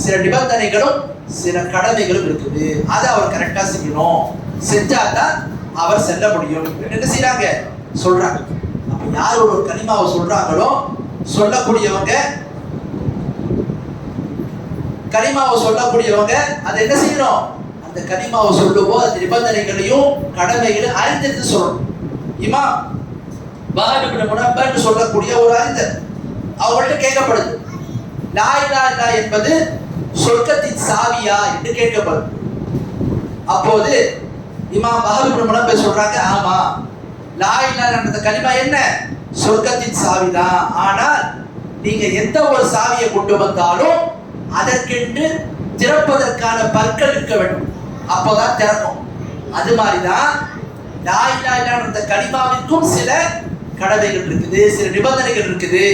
சில நிபந்தனைகளும் சில கடமைகளும் இருக்குது. அதை அவர் கரெக்டா செய்யணும். செஞ்சாதான் அவர் செல்ல முடியும். என்ன செய்யறாங்க சொல்றாங்க. அப்ப யார் ஒரு கலிமாவை சொல்றாங்களோ சொல்லக்கூடியவங்க, கலிமாவை சொல்லக்கூடியவங்க அதை என்ன செய்யணும், அந்த கலிமாவை சொல்லுவோம் அந்த நிபந்தனைகளையும் கடமைகளையும் அறிந்திருந்து சொல்லணும். இமாம் வஹப் இப்னு முனப்பர் சொல்லக்கூடிய ஒரு அறிஞர் அவங்கள்ட்ட கேட்கப்படுது, லா இலாஹ இல்லல்லாஹ் என்பது சொர்க்கத்தின் சாவியா என்று கேட்கப்படும். அப்போது இமாம் வஹப் இப்னு முனப்பர் சொல்றாங்க, ஆமா, லா இலாஹ இல்லல்லாஹ் கலிமா என்ன, சொர்க்கத்தின் சாவிதான். ஆனால் நீங்க எந்த ஒரு சாவியை கொண்டு வந்தாலும் அதற்கென்று திறப்பதற்கான பற்கள் இருக்க வேண்டும், அப்போதான் திறக்கும். அது மாதிரிதான் லா இலாஹ இல்லல்லாஹ் கலிமாவிற்கும் சில கடமைகள் இருக்குது, சில நிபந்தனைகள் இருக்குது.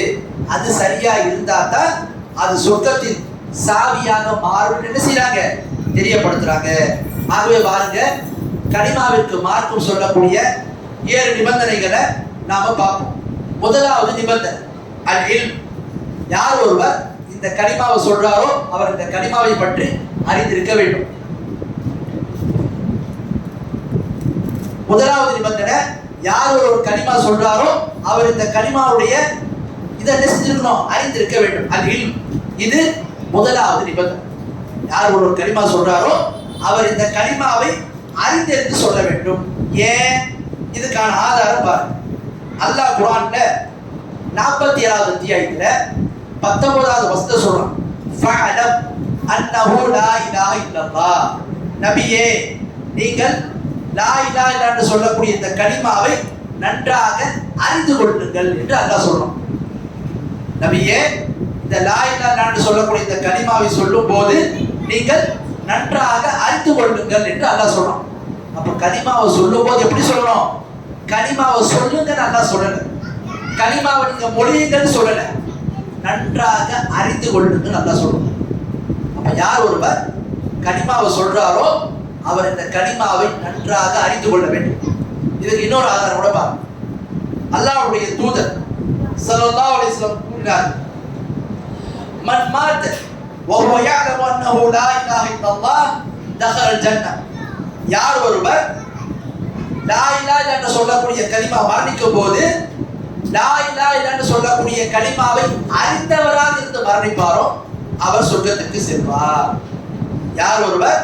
அது சரியா இருந்தா தான் அது சொர்க்கத்தின் சாவியாக மாறும் என்ன செய்யறாங்க, தெரியப்படுத்துறாங்க. ஆகவே பாருங்க, கலிமாவிற்கு மார்க்கம் சொல்லக்கூடிய 7 நிபந்தனைகளை நாம பார்ப்போம். முதலாவது நிபந்தனை அல் இல்ம். யார் ஒருவர் இந்த கலிமாவை சொல்றாரோ அவர் இந்த கலிமாவை பற்றி அறிந்திருக்க வேண்டும். முதலாவது நிபந்தனை, யார் ஒரு கலிமா சொல்றாரோ அவர் இந்த கலிமாவுடைய இதை என்ன செஞ்சிருக்கணும், அறிந்திருக்க வேண்டும். அல் இல்ம், இது முதலாவது நிபந்தனை. யார் ஒரு கலிமா சொல்றாரோ அவர் இந்த கலிமாவை அறிந்திருந்து சொல்ல வேண்டும். ஏன், இதுக்கான ஆதாரம் பாருங்க. அல்லாஹ் குர்ஆன்ல 47வது அத்தியாயத்துல 19வது வசனத்தை சொல்றான், ஃபஅலம் அன்னஹு லா இலாஹ இல்லல்லாஹ். நபியே, நீங்கள் லா இலாஹ இல்லல்லாஹ் சொல்லக்கூடிய இந்த கலிமாவை நன்றாக அறிந்து கொள்ளுங்கள் என்று அல்லாஹ் சொல்றான். நபியே, இந்த லா இலாஹ இல்லல்லாஹ் சொல்லக்கூடிய இந்த கலிமாவை சொல்லும் போது நீங்கள் நன்றாக அறிந்து கொள்ளுங்கள் என்று அல்லாஹ் சொல்றான். அப்ப கலிமாவை சொல்லும் போது எப்படி சொல்லணும், கலிமாவை சொல்லுங்க அல்லாஹ் சொல்லல, கலிமாவை நீங்க மொழியுங்கன்னு சொல்லல, நன்றாக அறிந்து கொள்ளுங்கள் அல்லாஹ் சொல்லணும். அப்ப யார் ஒருவர் கலிமாவை சொல்றாரோ அவர் இந்த கலிமாவை நன்றாக அறிந்து கொள்ள வேண்டும். இதுக்கு இன்னொரு ஆதாரம் கூட பாருங்க. அல்லாஹ்வுடைய தூதர் ஸல்லல்லாஹு அலைஹி வஸல்லம் கூறினார், மன் மாத வஹுவ يعلم انه لا اله الا الله دخل الجنه. யார் ஒருவர் லா இலாஹ இல்லல்லாஹ் சொல்லக்கூடிய கலிமா மரணிக்கும் போது லா இலாஹ இல்லல்லாஹ் சொல்லக்கூடிய கலிமாவை அறிந்தவராக இருந்து மரணிப்பாரோ அவர் சொர்க்கத்திற்கு செல்வார். யார் ஒருவர்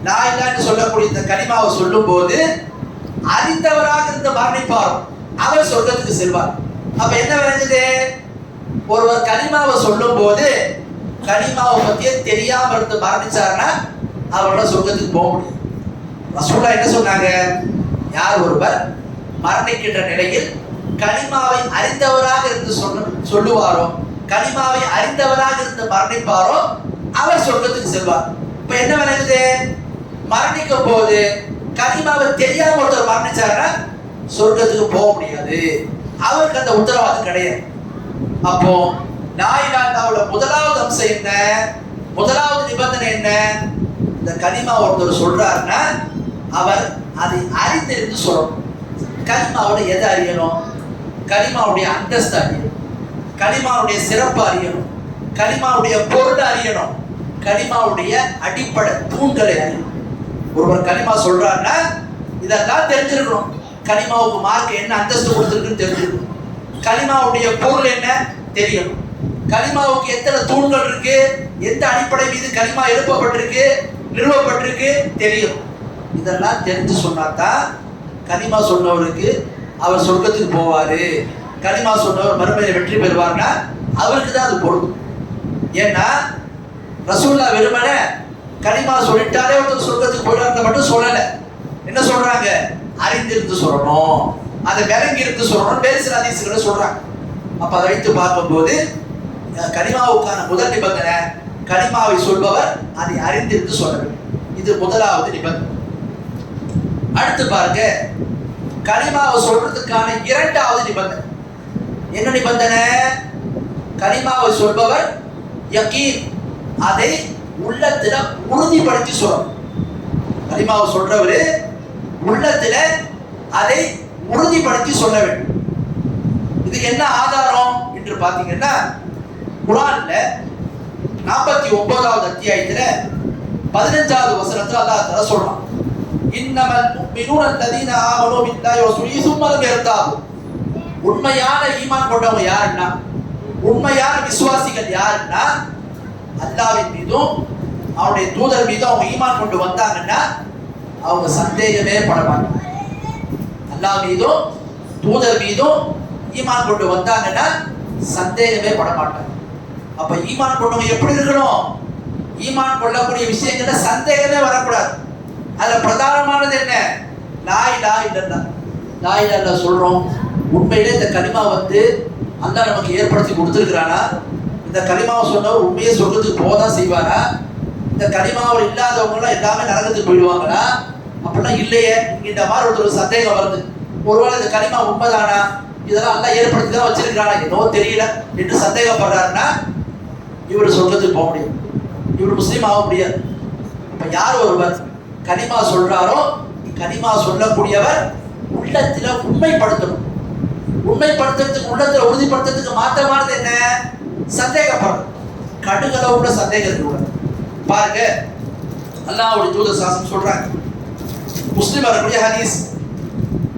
லா இலாஹ சொல்லக்கூடிய இந்த கலிமாவை சொல்லும் போது அறிந்தவராக இருந்து மரணிப்பாரோ அவர் சொர்க்கத்துக்கு செல்வார். அப்ப என்ன விளங்குது? ஒருவர் கலிமாவை சொல்லும் போது கலிமாவை பத்தியே தெரியாம இருந்து மரணிச்சாருன்னா அவரோட சொர்க்கத்துக்கு போக முடியும். ரசூலுல்லாஹ் என்ன சொன்னாங்க? யார் ஒருவர் மரணிக்கின்ற நிலையில் கலிமாவை அறிந்தவராக இருந்து சொல்லுவாரோ, கலிமாவை அறிந்தவராக இருந்து மரணிப்பாரோ அவர் சொர்க்கத்துக்கு செல்வார். இப்ப என்ன விளங்குது? மரணிக்கும் போது கலிமாவை தெரியாம ஒருத்தர் மரணிச்சாருன்னா சொர்க்கத்துக்கு போக முடியாது, அவருக்கு அந்த உத்தரவாதம் கிடையாது. அப்போ லா இலாஹா இல்லல்லாஹ்வுல முதலாவது அம்சம் என்ன? முதலாவது நிபந்தனை என்ன? இந்த கலிமா ஒருத்தர் சொல்றாருன்னா அவர் அதை அறிந்திருந்து சொல்லணும். கலிமாவோட எதை அறியணும்? கலிமாவுடைய அந்தஸ்து அறியணும், கலிமாவுடைய சிறப்பு அறியணும், கலிமாவுடைய பொருள் அறியணும், கலிமாவுடைய அடிப்படை தூண்களை அறியணும். ஒருவர் கலிமா சொல்றாருன்னா இதெல்லாம் தெரிஞ்சிருக்கணும். கலிமாவுக்கு மார்க் என்ன அந்தஸ்து கொடுத்துருக்குன்னு தெரிஞ்சிருக்கணும். கலிமாவுடைய பொருள் என்ன தெரியணும். கலிமாவுக்கு எத்தனை தூண்கள் இருக்கு, எந்த அடிப்படை மீது கலிமா எழுப்பப்பட்டிருக்கு, நிறுவப்பட்டிருக்கு தெரியும். இதெல்லாம் தெரிஞ்சு சொன்னாதான் கலிமா சொன்னவருக்கு அவர் சொர்க்கத்துக்கு போவாரு. கலிமா சொன்னவர் மறுமையில வெற்றி பெறுவார்னா அவருக்கு தான் அது பொருந்தும். ஏன்னா ரசூலுல்லாஹ் வெறுமனே கலிமா சொல்லிட்டாலே ஒருத்தர் சொர்க்கத்துக்கு போயிடுவாங்க மட்டும் சொல்லலை. என்ன சொல்றாங்க? அறிந்திருந்து சொல்லணும், அதை விளங்கி இருந்து சொல்லணும், வேறு சில ஹதீஸ்களை சொல்றாங்க. அப்ப அதை வைத்து பார்க்கும்போது கலிமாவுக்கான முதல் நிபந்தனை கலிமாவை சொல்பவர் அதை அறிந்திருந்து சொல்ல வேண்டும். இது முதலாவது நிபந்தனை. அடுத்து பாருங்க, கலிமாவை சொல்றதுக்கான இரண்டாவது நிபந்தனை என்ன நிபந்தனை? கலிமாவை சொல்பவர் யகீன், அதை உள்ளத்துல உறுதிப்படுத்தி சொல்லணும். கலிமாவை சொல்றவரு உள்ளத்துல அதை உறுதிப்படுத்தி சொல்ல வேண்டும். இதுக்கு என்ன ஆதாரம் என்று பாத்தீங்கன்னா, குர்ஆன்ல 49வது அத்தியாயத்துல 15வது வசனத்துல அல்லாஹ் தஆலா சொல்றான், இன்னமல் முஃமினூன அல்லதீன ஆமனூ பில்லாஹி வ ரசூலிஹி ஸும்ம லம் யர்தாபு. உண்மையான ஈமான் கொண்டவங்க யாருன்னா, உண்மையான விசுவாசிகள் யாருன்னா, அல்லாஹ்வின் மீதும் அவருடைய தூதர் மீதும் அவங்க ஈமான் கொண்டு வந்தாங்கன்னா அவங்க சந்தேகமே பட மாட்டாங்க. அல்லாஹ் மீதும் தூதர் மீதும் ஈமான் கொண்டு வந்தாங்கன்னா சந்தேகமே பட மாட்டாங்க. அப்ப ஈமான் கொண்டவங்க எப்படி இருக்கணும்? ஈமான் கொள்ளக்கூடிய விஷயங்கள்ல சந்தேகமே வரக்கூடாது. அதுல பிரதானமானது என்ன? லா இலாஹா இல்லல்லாஹ். லா இலாஹா இல்லல்லாஹ் சொல்றோம். உண்மையிலே இந்த கலிமா அல்லாஹ் நமக்கு ஏற்படுத்தி கொடுத்துருக்கிறானா? இந்த கலிமாவை சொன்னவர் உண்மையே சொர்க்கத்துக்கு போதான் செய்வாரா? இந்த கலிமாவில் இல்லாதவங்க எல்லாமே நரகத்துக்கு போயிடுவாங்களா? அப்படிலாம் இல்லையே. இந்த மாதிரி ஒரு சந்தேகம் வருது. ஒருவேளை இந்த கலிமா உண்மைதானா, இதெல்லாம் அல்லாஹ் ஏற்படுத்தி தான் வச்சிருக்கிறானா, என்னவோ தெரியல என்று சந்தேகப்படுறாருன்னா இவர் சொர்க்கத்துக்கு போக முடியும், இவர் முஸ்லீம் ஆக முடியாது. இப்ப யார் ஒருவர் கலிமா சொல்றாரோ, கலிமா சொல்லக்கூடியவர் உள்ளத்துல உண்மைப்படுத்தணும். உண்மைப்படுத்துறதுக்கு, உள்ளத்துல உறுதிப்படுத்துறதுக்கு மாற்றமானது என்ன? சந்தேகப்படும். கடுகளவு கூட சந்தேகம் இருக்கக்கூடாது. பாருங்க, அல்லாஹ்வுடைய தூதர் சாசம் சொல்றாங்க, முஸ்லிம் வரக்கூடிய ஹதீஸ்,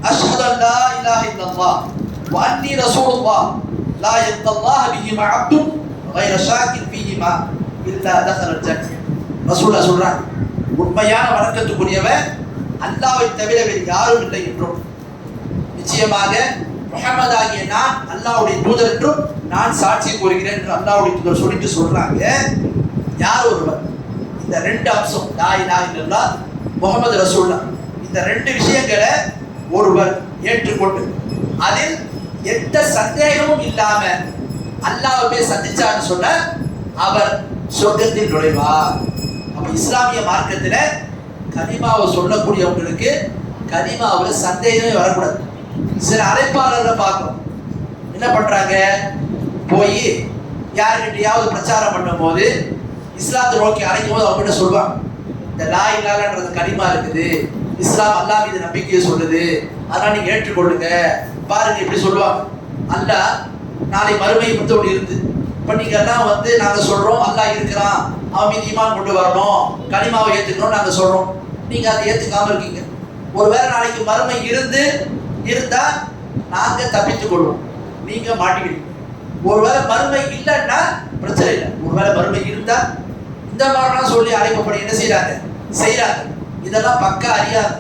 அஷ்ஹது அன் லா இலாஹா இல்லல்லாஹ் வ அன்னி ரசூலுல்லாஹ் லா யத்தல்லாஹு பிஹிமா அப்துன் غير ஷாக்கின் ஃபீஹிமா இல்லா தஹலல் ஜன்னah. ரசூலுல்லாஹ் சொல்றாங்க, உண்மையான வணக்கத்துக்குரியவன் அல்லாஹ்வை தவிர வேறு யாரும் இல்லை என்றும், நிச்சயமாக முஹம்மது ஆகிய நான் அல்லாஹ்வுடைய தூதர் என்றும் நான் சாட்சி கூறுகிறேன் என்று அல்லாஹ்வுடைய தூதர் சொல்லிட்டு சொல்றாங்க. யார் ஒருவர் இந்த ரெண்டு அம்சம், லா இலாஹா இல்லல்லாஹ் முஹம்மது ரசூலுல்லாஹ், இந்த ரெண்டு விஷயங்களை ஒருவர் ஏற்றுக்கொண்டு அதில் எந்த சந்தேகமும் இல்லாம அல்லாஹ்வை சந்திச்சான்னு சொன்ன அவர் சொர்க்கத்தில் நுழைவார். அப்ப இஸ்லாமிய மார்க்கத்துல கலிமாவை சொல்லக்கூடியவங்களுக்கு கலிமாவில் சந்தேகமே வரக்கூடாது. சில அழைப்பாளர்களை பார்க்கணும், என்ன பண்றாங்க, போய் யாருக்கிட்டையாவது பிரச்சாரம் பண்ணும் போது இஸ்லாத்தை நோக்கி அழைக்கும் போது அவங்க சொல்லுவாங்க, இந்த லா இலாஹான்றது கலிமா இருக்குது, இஸ்லாம் அல்லாஹ் மீது நம்பிக்கையை சொல்லுது, அதனால நீங்க ஏற்றுக்கொள்ளுங்க பாருங்க, இப்படி சொல்லுவாங்க. அல்லாஹ் நாளை மறுமை பற்றி இருந்து இப்ப நீங்க எல்லாம் நாங்க சொல்றோம் அல்லாஹ் இருக்கிறான், அவன் மீது ஈமான் கொண்டு வரணும், கலிமாவை ஏத்துக்கணும் நாங்க சொல்றோம், நீங்க அதை ஏத்துக்காம இருக்கீங்க. ஒருவேளை நாளைக்கு மறுமை இருந்தா நாங்க தப்பித்துக் கொள்வோம், நீங்க மாட்டிக்கிடுங்க. ஒருவேளை மறுமை இல்லைன்னா பிரச்சனை இல்லை. ஒருவேளை மறுமை இருந்தா இந்த மாதிரிலாம் சொல்லி அழைக்கப்படி என்ன செய்யறாங்க. இதெல்லாம் பக்கா அறியாது.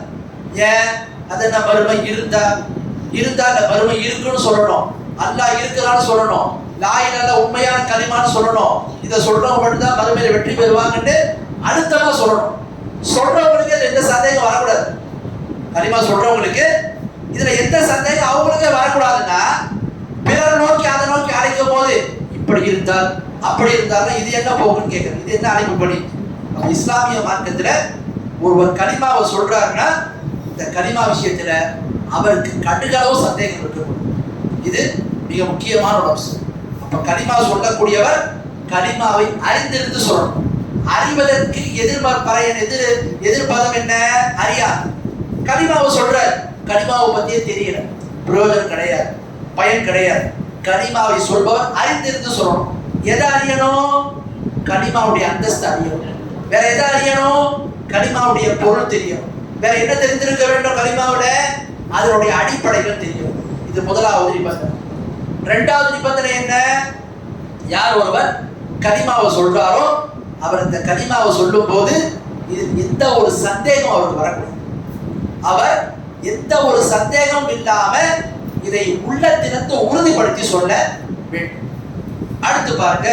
ஏன்? அது என்ன மறுமை இருந்தா இருந்தா அந்த மறுமை இருக்குன்னு சொல்லணும், அல்லாஹ் இருக்கிறான்னு சொல்லணும், லா இலாஹ உண்மையான கலிமான்னு சொல்லணும். இதை சொல்றவங்க மட்டும்தான் மறுமையில வெற்றி பெறுவாங்கன்னு அழுத்தமா சொல்லணும். சொல்றவங்களுக்கு இதுல எந்த சந்தேகம் வரக்கூடாது. கலிமா சொல்றவங்களுக்கு இதுல எந்த சந்தேகம் அவங்களுக்கே வரக்கூடாதுன்னா, பிறர் நோக்கி அதை நோக்கி அழைக்கும் போது இப்படி இருந்தால் அப்படி இருந்தாலும் இது என்ன போகுன்னு கேட்கறது, இது என்ன அழைப்பு பணி? இஸ்லாமிய மார்க்கத்துல ஒருவர் கலிமாவை சொல்றாருன்னா இந்த கலிமா விஷயத்துல அவருக்கு கடுகளவு சந்தேகம் இருக்கக்கூடும். இது மிக முக்கியமான ஒரு அம்சம். அப்ப கலிமா சொல்லக்கூடியவர் கலிமாவை அறிந்திருந்து சொல்லணும். அறிவதற்கு எதிர்பதம் என்ன? அறியாது. கலிமாவை சொல்ற கலிமாவை பத்தியே தெரியல, பிரயோஜனம் கிடையாது, பயன் கிடையாது. கலிமாவை சொல்பவர் அறிந்திருந்து சொல்லணும். எதை அறியணும்? கலிமாவுடைய அந்தஸ்து அறியணும். வேற எதை அறியணும்? கலிமாவுடைய பொருள் தெரியணும். வேற என்ன தெரிந்திருக்க வேண்டும்? கலிமாவோட அதனுடைய அடிப்படைகள் தெரியும். இது முதலாவது நிபந்தனை. இரண்டாவது நிபந்தனை என்ன? யார் ஒருவர் கலிமாவை சொல்றாரோ அவர் இந்த கலிமாவை சொல்லும் போது இது எந்த ஒரு சந்தேகம் அவருக்கு வரக்கூடாது. அவர் எந்த ஒரு சந்தேகம் இல்லாம இதை உள்ளத்திலிருந்து உறுதிப்படுத்தி சொல்ல வேண்டும். அடுத்து பாருங்க,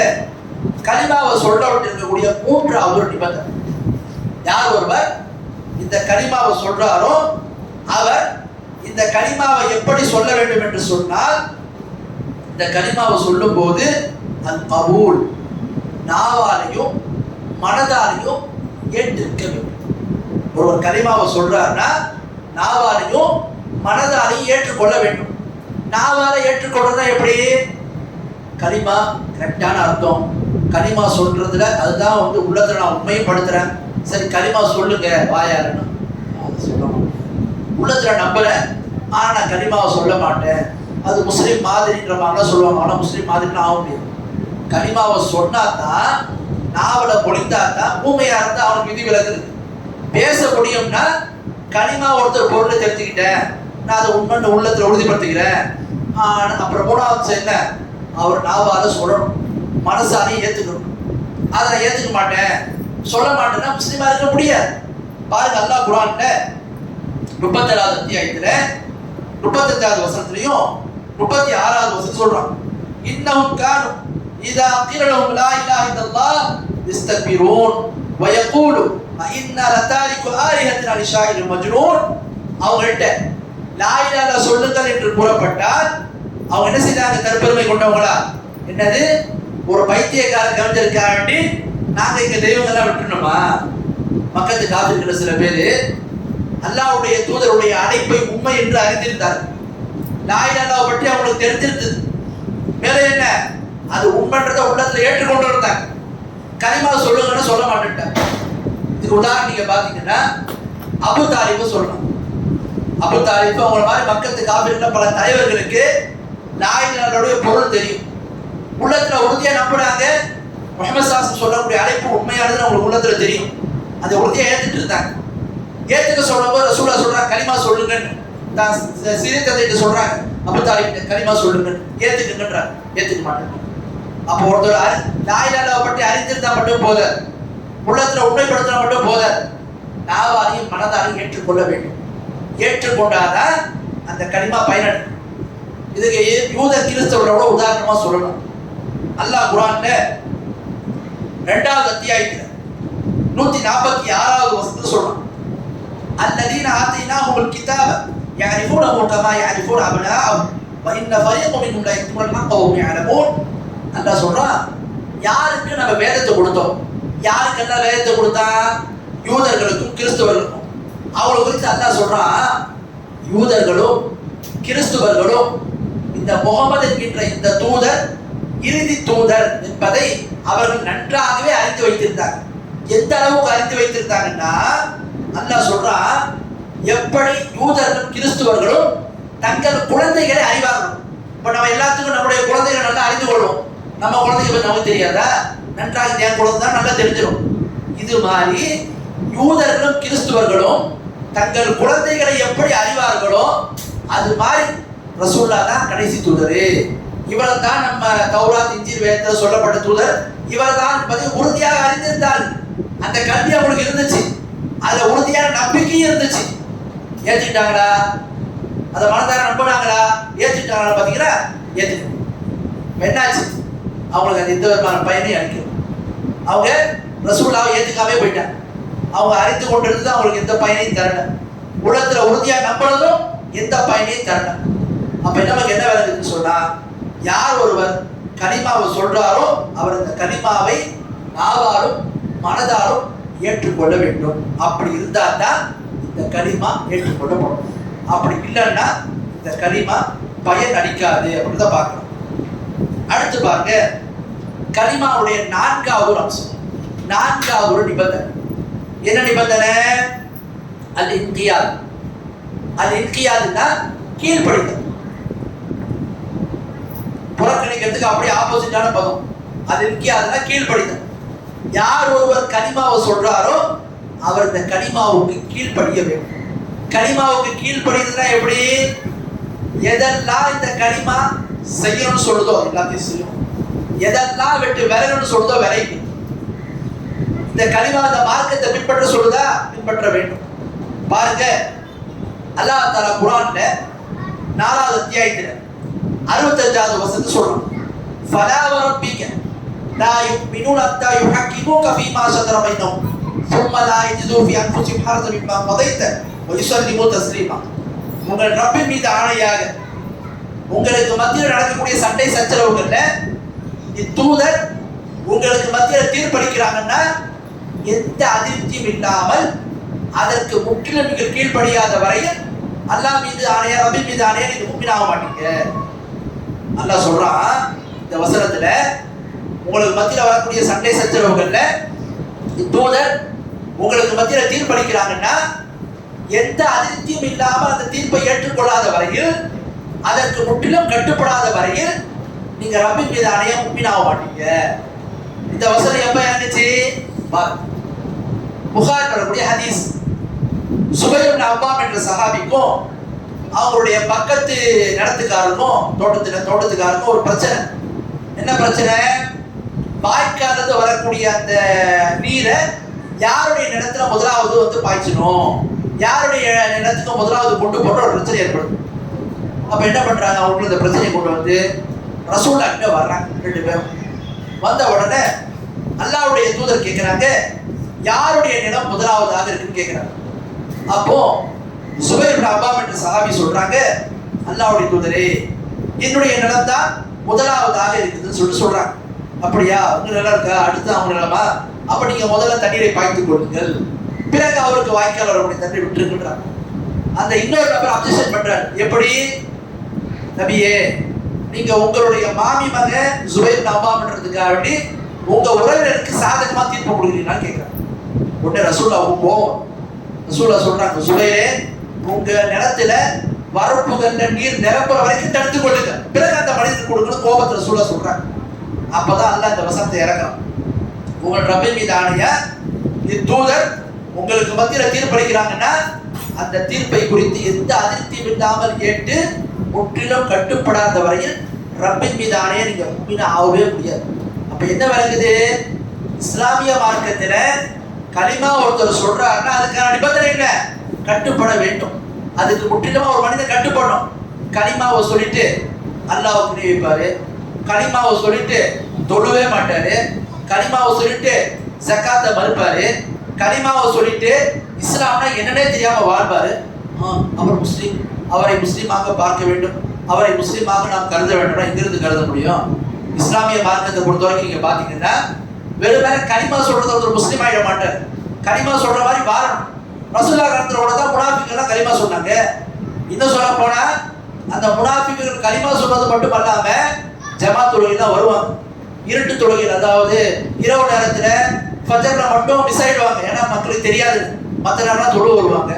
கலிமாவை சொல்றவர்கிட்ட இருக்கக்கூடிய மூன்றாவது ஒரு நிபந்தனை. யார் ஒருவர் இந்த கலிமாவை சொல்றாரோ அவர் இந்த கலிமாவை எப்படி சொல்ல வேண்டும் என்று சொன்னால், இந்த கலிமாவை சொல்லும் போது அல் கபூல், நாவாலையும் மனதாலையும் ஏற்றிருக்க வேண்டும். ஒருவர் கலிமாவை சொல்றாருன்னா நாவாலையும் மனதாலையும் ஏற்றுக்கொள்ள வேண்டும். நாவால ஏற்றுக்கொள்றதா எப்படி? கலிமா கரெக்டான அர்த்தம், கலிமா சொல்றதுல அதுதான் உள்ளத்துல நான் உண்மைப்படுத்துறேன், சரி கலிமா சொல்லுங்க வாயாருன்னு சொல்ல மாட்டேன். உள்ளத்துல நம்புறேன் ஆனா நான் கலிமாவை சொல்ல மாட்டேன், அது முஸ்லீம் மாதிரின்ற மாதிரிலாம் சொல்லுவாங்க. ஆனா முஸ்லீம் மாதிரின்னு ஆக முடியாது. கலிமாவை சொன்னாதான், நாவல பொழிந்தாதான், ஊமையா இருந்தா அவனுக்கு விதி விலகு பேச முடியும்னா, கலிமா ஒருத்தர் பொருளை தெரிஞ்சுக்கிட்டேன், நான் அதை உண்மை உள்ளத்துல உறுதிப்படுத்திக்கிறேன். அப்புறம் மூணாவது என்ன? அவர் நாவால சொல்லணும், மனசாலையும் ஏத்துக்கணும். அதை ஏத்துக்க மாட்டேன் சொல்ல மாட்டேன்னா முஸ்லீமா இருக்க முடியாது. பாருங்க, அல்லாஹ் குர்ஆன்ல 37வது அத்தியாயத்துல 35வது வசனத்திலையும் 36வது வசனம் சொல்றான். இன்னஹும் கானு இதா கீல லஹும் லா இலாஹ இல்லல்லாஹ் யஸ்தக்பிரூன் வ யகூலு இன்ன லதாரிகு ஆலிஹத்தினா லிஷாயிரின் மஜ்னூன். அவங்கள்ட்ட லா இலாஹ சொல்லுங்கள் என்று கூறப்பட்டால் அவங்க என்ன செய்தாங்க? தற்பெருமை கொண்டவங்களா? என்னது, ஒரு பைத்தியக்கார கவிஞருக்காக வேண்டி நாங்க இங்க தெய்வங்கள்லாம் விட்டுணுமா? மக்கத்து காப்பிருக்கிற சில பேரு அல்லாஹ்வுடைய தூதருடைய அழைப்பை உண்மை என்று அறிந்திருந்தார். லா இலாஹ பற்றி அவங்களுக்கு தெரிஞ்சிருந்தது. மேலே என்ன, அது உண்மைன்றத உள்ளத்துல ஏற்றுக்கொண்டு இருந்தாங்க. கலிமா சொல்லுங்கன்னு சொல்ல மாட்டேன்ட்டாங்க. இதுக்கு உதாரணம் நீங்க பாத்தீங்கன்னா அபு தாலிபு சொல்லணும். அபு தாலிபு அவங்கள மாதிரி மக்கத்து காப்பிருக்கிற பல தலைவர்களுக்கு லா இலாஹவுடைய பொருள் தெரியும், உள்ளத்துல உறுதியா நம்புறாங்க. முஹம்மது ஸல்லல்லாஹு சொல்லக்கூடிய அழைப்பு உண்மையானது அவங்களுக்கு உள்ளத்துல தெரியும். அதை உறுதியா ஏத்துட்டு இருந்தாங்க. ஏத்துக்க சொல்லும்போது ரசூலுல்லாஹ் சொல்றாங்க கலிமா சொல்லுங்கன்னு. சிறிய தந்தைகிட்ட சொல்றாங்க அபு தாலிப் கலிமா சொல்லுங்கன்னு. ஏத்துக்குங்கன்றாங்க. ஏத்துக்க மாட்டாங்க. அப்போ ஒருத்தர் லா இலாஹ பற்றி அறிந்திருந்தா மட்டும் போதாது, உள்ளத்துல உண்மைப்படுத்தினா மட்டும் போதாது, நாவாலையும் மனதாலையும் ஏற்றுக்கொள்ள வேண்டும். ஏற்றுக்கொண்டாதான் அந்த கலிமா பயனடையும். இதுக்கு யூத கிறிஸ்தவரோட உதாரணமா சொல்லணும். அல்லாஹ் குர்ஆன்ல 2வது அத்தியாயத்துல 146வது வசனத்துல சொல்றான். அல்லதீன ஆதைனாஹுல் கிதாப யஅரிஃபூனஹு கமா யஅரிஃபூன அப்னாஅஹும் வ இன்ன ஃபரீகன் மின்ஹும் லா யக்துமூன அல்-ஹக்க வ ஹும் யஅலமூன். அல்லாஹ் சொல்றான், யாருக்கு நம்ம வேதத்தை கொடுத்தோம், யாருக்கெல்லாம் வேதத்தை கொடுத்தான்? யூதர்களுக்கும் கிறிஸ்தவர்களுக்கும். அவங்களை குறித்து அல்லாஹ் சொல்றான், யூதர்களும் கிறிஸ்தவர்களும் இந்த முகமது என்கின்ற இந்த தூதர் இறுதி தூதர் என்பதை அவர்கள் நன்றாகவே அறிந்து வைத்திருந்தாங்க. எந்த அளவுக்கு அறிந்து வைத்திருந்தாங்கன்னா, அல்லாஹ் சொல்றான், எப்படி யூதர்களும் கிறிஸ்துவர்களும் தங்கள் குழந்தைகளை அறிவார்கள். இப்ப நம்ம எல்லாத்துக்கும் நம்முடைய குழந்தைகள் நல்லா அறிந்து கொள்வோம். நம்ம குழந்தைங்க பத்தி நமக்கு தெரியாதா? நன்றாக என் குழந்தை தான் நல்லா தெரிஞ்சிடும். இது மாதிரி யூதர்களும் கிறிஸ்துவர்களும் தங்கள் குழந்தைகளை எப்படி அறிவார்களோ அது மாதிரி ரசூலுல்லாஹ் தான் கடைசி தூதர். இவர் தான் நம்ம தௌராத் இன்ஜீல் வேதத்தில் சொல்லப்பட்ட தூதர் இவர் தான் என்பதை உறுதியாக அறிந்திருந்தார். அந்த கல்வி அவங்களுக்கு இருந்துச்சு, அதுல உறுதியான நம்பிக்கையும் இருந்துச்சு. ஏற்றுக்கிட்டாங்களா? அதை மனதார நம்பினாங்களா, ஏற்றுட்டாங்களா பார்த்தீங்களா? ஏற்றுக்கணும். என்னாச்சு? அவங்களுக்கு அது எந்த விதமான பயனையும் அளிக்கும். அவங்க ரசூலாவை ஏற்றுக்காமே போயிட்டாங்க. அவங்க அறிந்து கொண்டிருந்து அவங்களுக்கு எந்த பயனையும் தரல. உலகத்துல உறுதியா நம்பினதும் எந்த பயனையும் தரல. அப்ப நமக்கு என்ன விளங்குதுன்னு சொன்னா, யார் ஒருவர் கலிமாவை சொல்றாரோ அவர் அந்த கலிமாவை நாவாலும் மனதாலும் ஏற்றுக்கொள்ள வேண்டும். அப்படி இருந்தா தான் இந்த கலிமா ஏற்றுக்கொள்ளப்படும். அப்படி இல்லைன்னா இந்த கலிமா பயன் அளிக்காது அப்படிதான் பார்க்கணும். அடுத்து பாருங்க, கலிமாவுடைய நான்காவது ஒரு அம்சம், நான்காவது ஒரு நிபந்தனை. என்ன நிபந்தனை? அல் இன்கியாத். அல் இன்கியாத்னா கீழ்ப்படிதல். புறக்கணிக்கிறதுக்கு அப்படியே ஆப்போசிட்டான பதம். அது இன்கியாத்னா கீழ்ப்படிதல். யார் ஒருவர் கலிமாவை சொல்றாரோ அவர் இந்த கலிமாவுக்கு கீழ்ப்படிய வேண்டும். கலிமாவுக்கு கீழ்ப்படிதல்னா எப்படி? எதெல்லாம் இந்த கலிமா செய்யணும்னு சொல்லுதோ எல்லாத்தையும் செய்யும். எதெல்லாம் விட்டு விலகணும்னு சொல்லுதோ விலகி. இந்த கலிமா இந்த மார்க்கத்தை பின்பற்ற சொல்லுதா, பின்பற்ற வேண்டும். பாருங்க, அல்லாஹ் தஆலா குர்ஆன்ல 4வது அத்தியாயத்துல 65வது வசனத்தை சொல்றான். ஃபலா வரப்பிக லா யுமினூன ஹத்தா யுஹக்கிமுக ஃபீமா ஷஜர பைனஹும் ثم لا يجدوا في انفسهم حرجا مما قضيت ويسلموا تسليما. உங்கள் ரப்பின் மீது ஆணையாக, உங்களுக்கு மத்தியில் நடக்கக்கூடிய சண்டை சச்சரவுகள்ல தூதர் உங்களுக்கு மத்தியில் தீர்ப்பளிக்கிறாங்கன்னா எந்த அதிருப்தியும் இல்லாமல் அதற்கு முற்றிலும் நீங்கள் கீழ்ப்படியாத வரையில் அல்லாஹ் மீது ஆணையா, ரப்பி மீது ஆணையா நீங்க முஃமினாக மாட்டீங்க. அல்லாஹ் சொல்றான் இந்த வசனத்துல, உங்களுக்கு மத்தியில் வரக்கூடிய சண்டை சச்சரவுகள்ல தூதர் உங்களுக்கு மத்தியில் தீர்ப்பளிக்கிறாங்கன்னா எந்த அதிருப்தியும் இல்லாமல் அந்த தீர்ப்பை ஏற்றுக்கொள்ளாத வரையில், அதற்கு முற்றிலும் கட்டுப்படாத வரையில் நீங்க ரப்பின் மீது ஆணையா முஃமினாக மாட்டீங்க. இந்த வசனம் எப்ப இறங்குச்சு? புகார் வரக்கூடிய ஹதீஸ். சுபைர் இப்னு அவ்வாம் என்ற சஹாபிக்கும் அவங்களுடைய பக்கத்து நிலத்துக்காரருக்கும் தோட்டத்துக்காரருக்கும் ஒரு பிரச்சனை. என்ன பிரச்சனை? வாய்க்காலத்து வரக்கூடிய அந்த நீரை யாருடைய நிலத்துல முதலாவது வந்து பாய்ச்சணும், யாருடைய நிலத்துக்கு முதலாவது கொண்டு போன்ற ஒரு பிரச்சனை ஏற்படும். அப்ப என்ன பண்றாங்க? அவங்களுக்கு இந்த பிரச்சனையை கொண்டு வந்து ரசூலுல்லாஹ் கிட்ட வர்றாங்க. 2 பேரும் வந்த உடனே அல்லாஹ்வுடைய தூதர் கேட்கிறாங்க, யாருடைய நிலம் முதலாவதாக இருக்குன்னு கேட்கிறாங்க. அப்போ சுபைர் இப்னு அவ்வாம் என்ற சஹாபி சொல்றாங்க, அல்லாஹ்வுடைய தூதரே, என்னுடைய நிலம் தான் முதலாவதாக இருக்குதுன்னு சொல்றாங்க. அப்படியா? உங்க நிலம் இருக்கா? அடுத்து அவங்க நிலமா? அப்ப நீங்க முதல்ல தண்ணீரை பாய்த்துக் கொள்ளுங்கள், பிறகு அவருக்கு வாய்க்கால் வரக்கூடிய தண்ணீர் விட்டுருக்குன்றாங்க. அந்த இன்னொரு நபர் அப்ஜெக்ஷன் பண்றாரு. எப்படி? நபியே, நீங்க உங்களுடைய மாமி மகன் சுபைர் இப்னு அவ்வாம்ன்றதுக்காக வேண்டி உங்க உறவினருக்கு சாதகமா தீர்ப்பு கொடுக்குறீங்கன்னு கேட்கிறாங்க. உடனே ரசூலுல்லாஹ் போவோம். ரசூலுல்லாஹ் சொல்றாங்க, சுபைரே, உங்க நிலத்துல வரப்புகள்ல நீர் நிரப்புற வரைக்கும் தடுத்து கொள்ளுங்க, பிறகு அந்த மனிதனுக்கு கொடுக்கணும். கோபத்துல ரசூலுல்லாஹ் சொல்றாங்க. அப்பதான் அல்லாஹ் இந்த வசனத்தை இறக்குறான். உங்கள் ரப்பின் மீது ஆணையா, தூதர் உங்களுக்கு மத்தியில தீர்ப்பளிக்கிறாங்கன்னா அந்த தீர்ப்பை குறித்து எந்த அதிருப்தியும் இல்லாமல் கேட்டு முற்றிலும் கட்டுப்படாத வரையில் ரப்பின் மீது ஆணையா நீங்க முஃமினா ஆகவே முடியாது. அப்ப என்ன விளங்குது? இஸ்லாமிய மார்க்கத்துல கலிமா ஒருத்தர் சொல்றாருன்னா அதுக்கான நிபந்தனை என்ன? கட்டுப்பட வேண்டும். அதுக்கு முற்றிலுமா ஒரு மனிதன் கட்டுப்படணும். கலிமாவை சொல்லிட்டு அல்லாஹ்வுக்கு இணை வைப்பாரு, கலிமாவை சொல்லிட்டு தொழுவே மாட்டாரு, கலிமாவை சொல்லிட்டு ஜக்காத்தை மறுப்பாரு, கலிமாவை சொல்லிட்டு இஸ்லாம்னா என்னன்னே தெரியாம வாழ்வாரு. அவர் முஸ்லீம், அவரை முஸ்லீமாக பார்க்க வேண்டும், அவரை முஸ்லீமாக நாம் கருத வேண்டும். எங்கிருந்து கருத முடியும்? இஸ்லாமிய மார்க்கத்தை பொறுத்த வரைக்கும் நீங்க பாத்தீங்கன்னா வெறும் கலிமா சொல்றது ஒரு முஸ்லீம் ஆயிட மாட்டார். கலிமா சொல்ற மாதிரி வாழணும். ரசூலுல்லாஹ் காலத்துல தான் முனாஃபிக்குகள் கலிமா சொன்னாங்க. இன்னும் சொல்ல போனா அந்த முனாஃபிக்குகள் கலிமா சொல்றது மட்டும் அல்லாம ஜமாத் தொழுகைலாம் வருவாங்க. இருட்டு தொழுகையில், அதாவது இரவு நேரத்துல ஃபஜ்ர்ல மட்டும் மிஸ் ஆயிடுவாங்க. ஏன்னா மக்களுக்கு தெரியாது, மற்ற நேரம்லாம் தொழு வருவாங்க.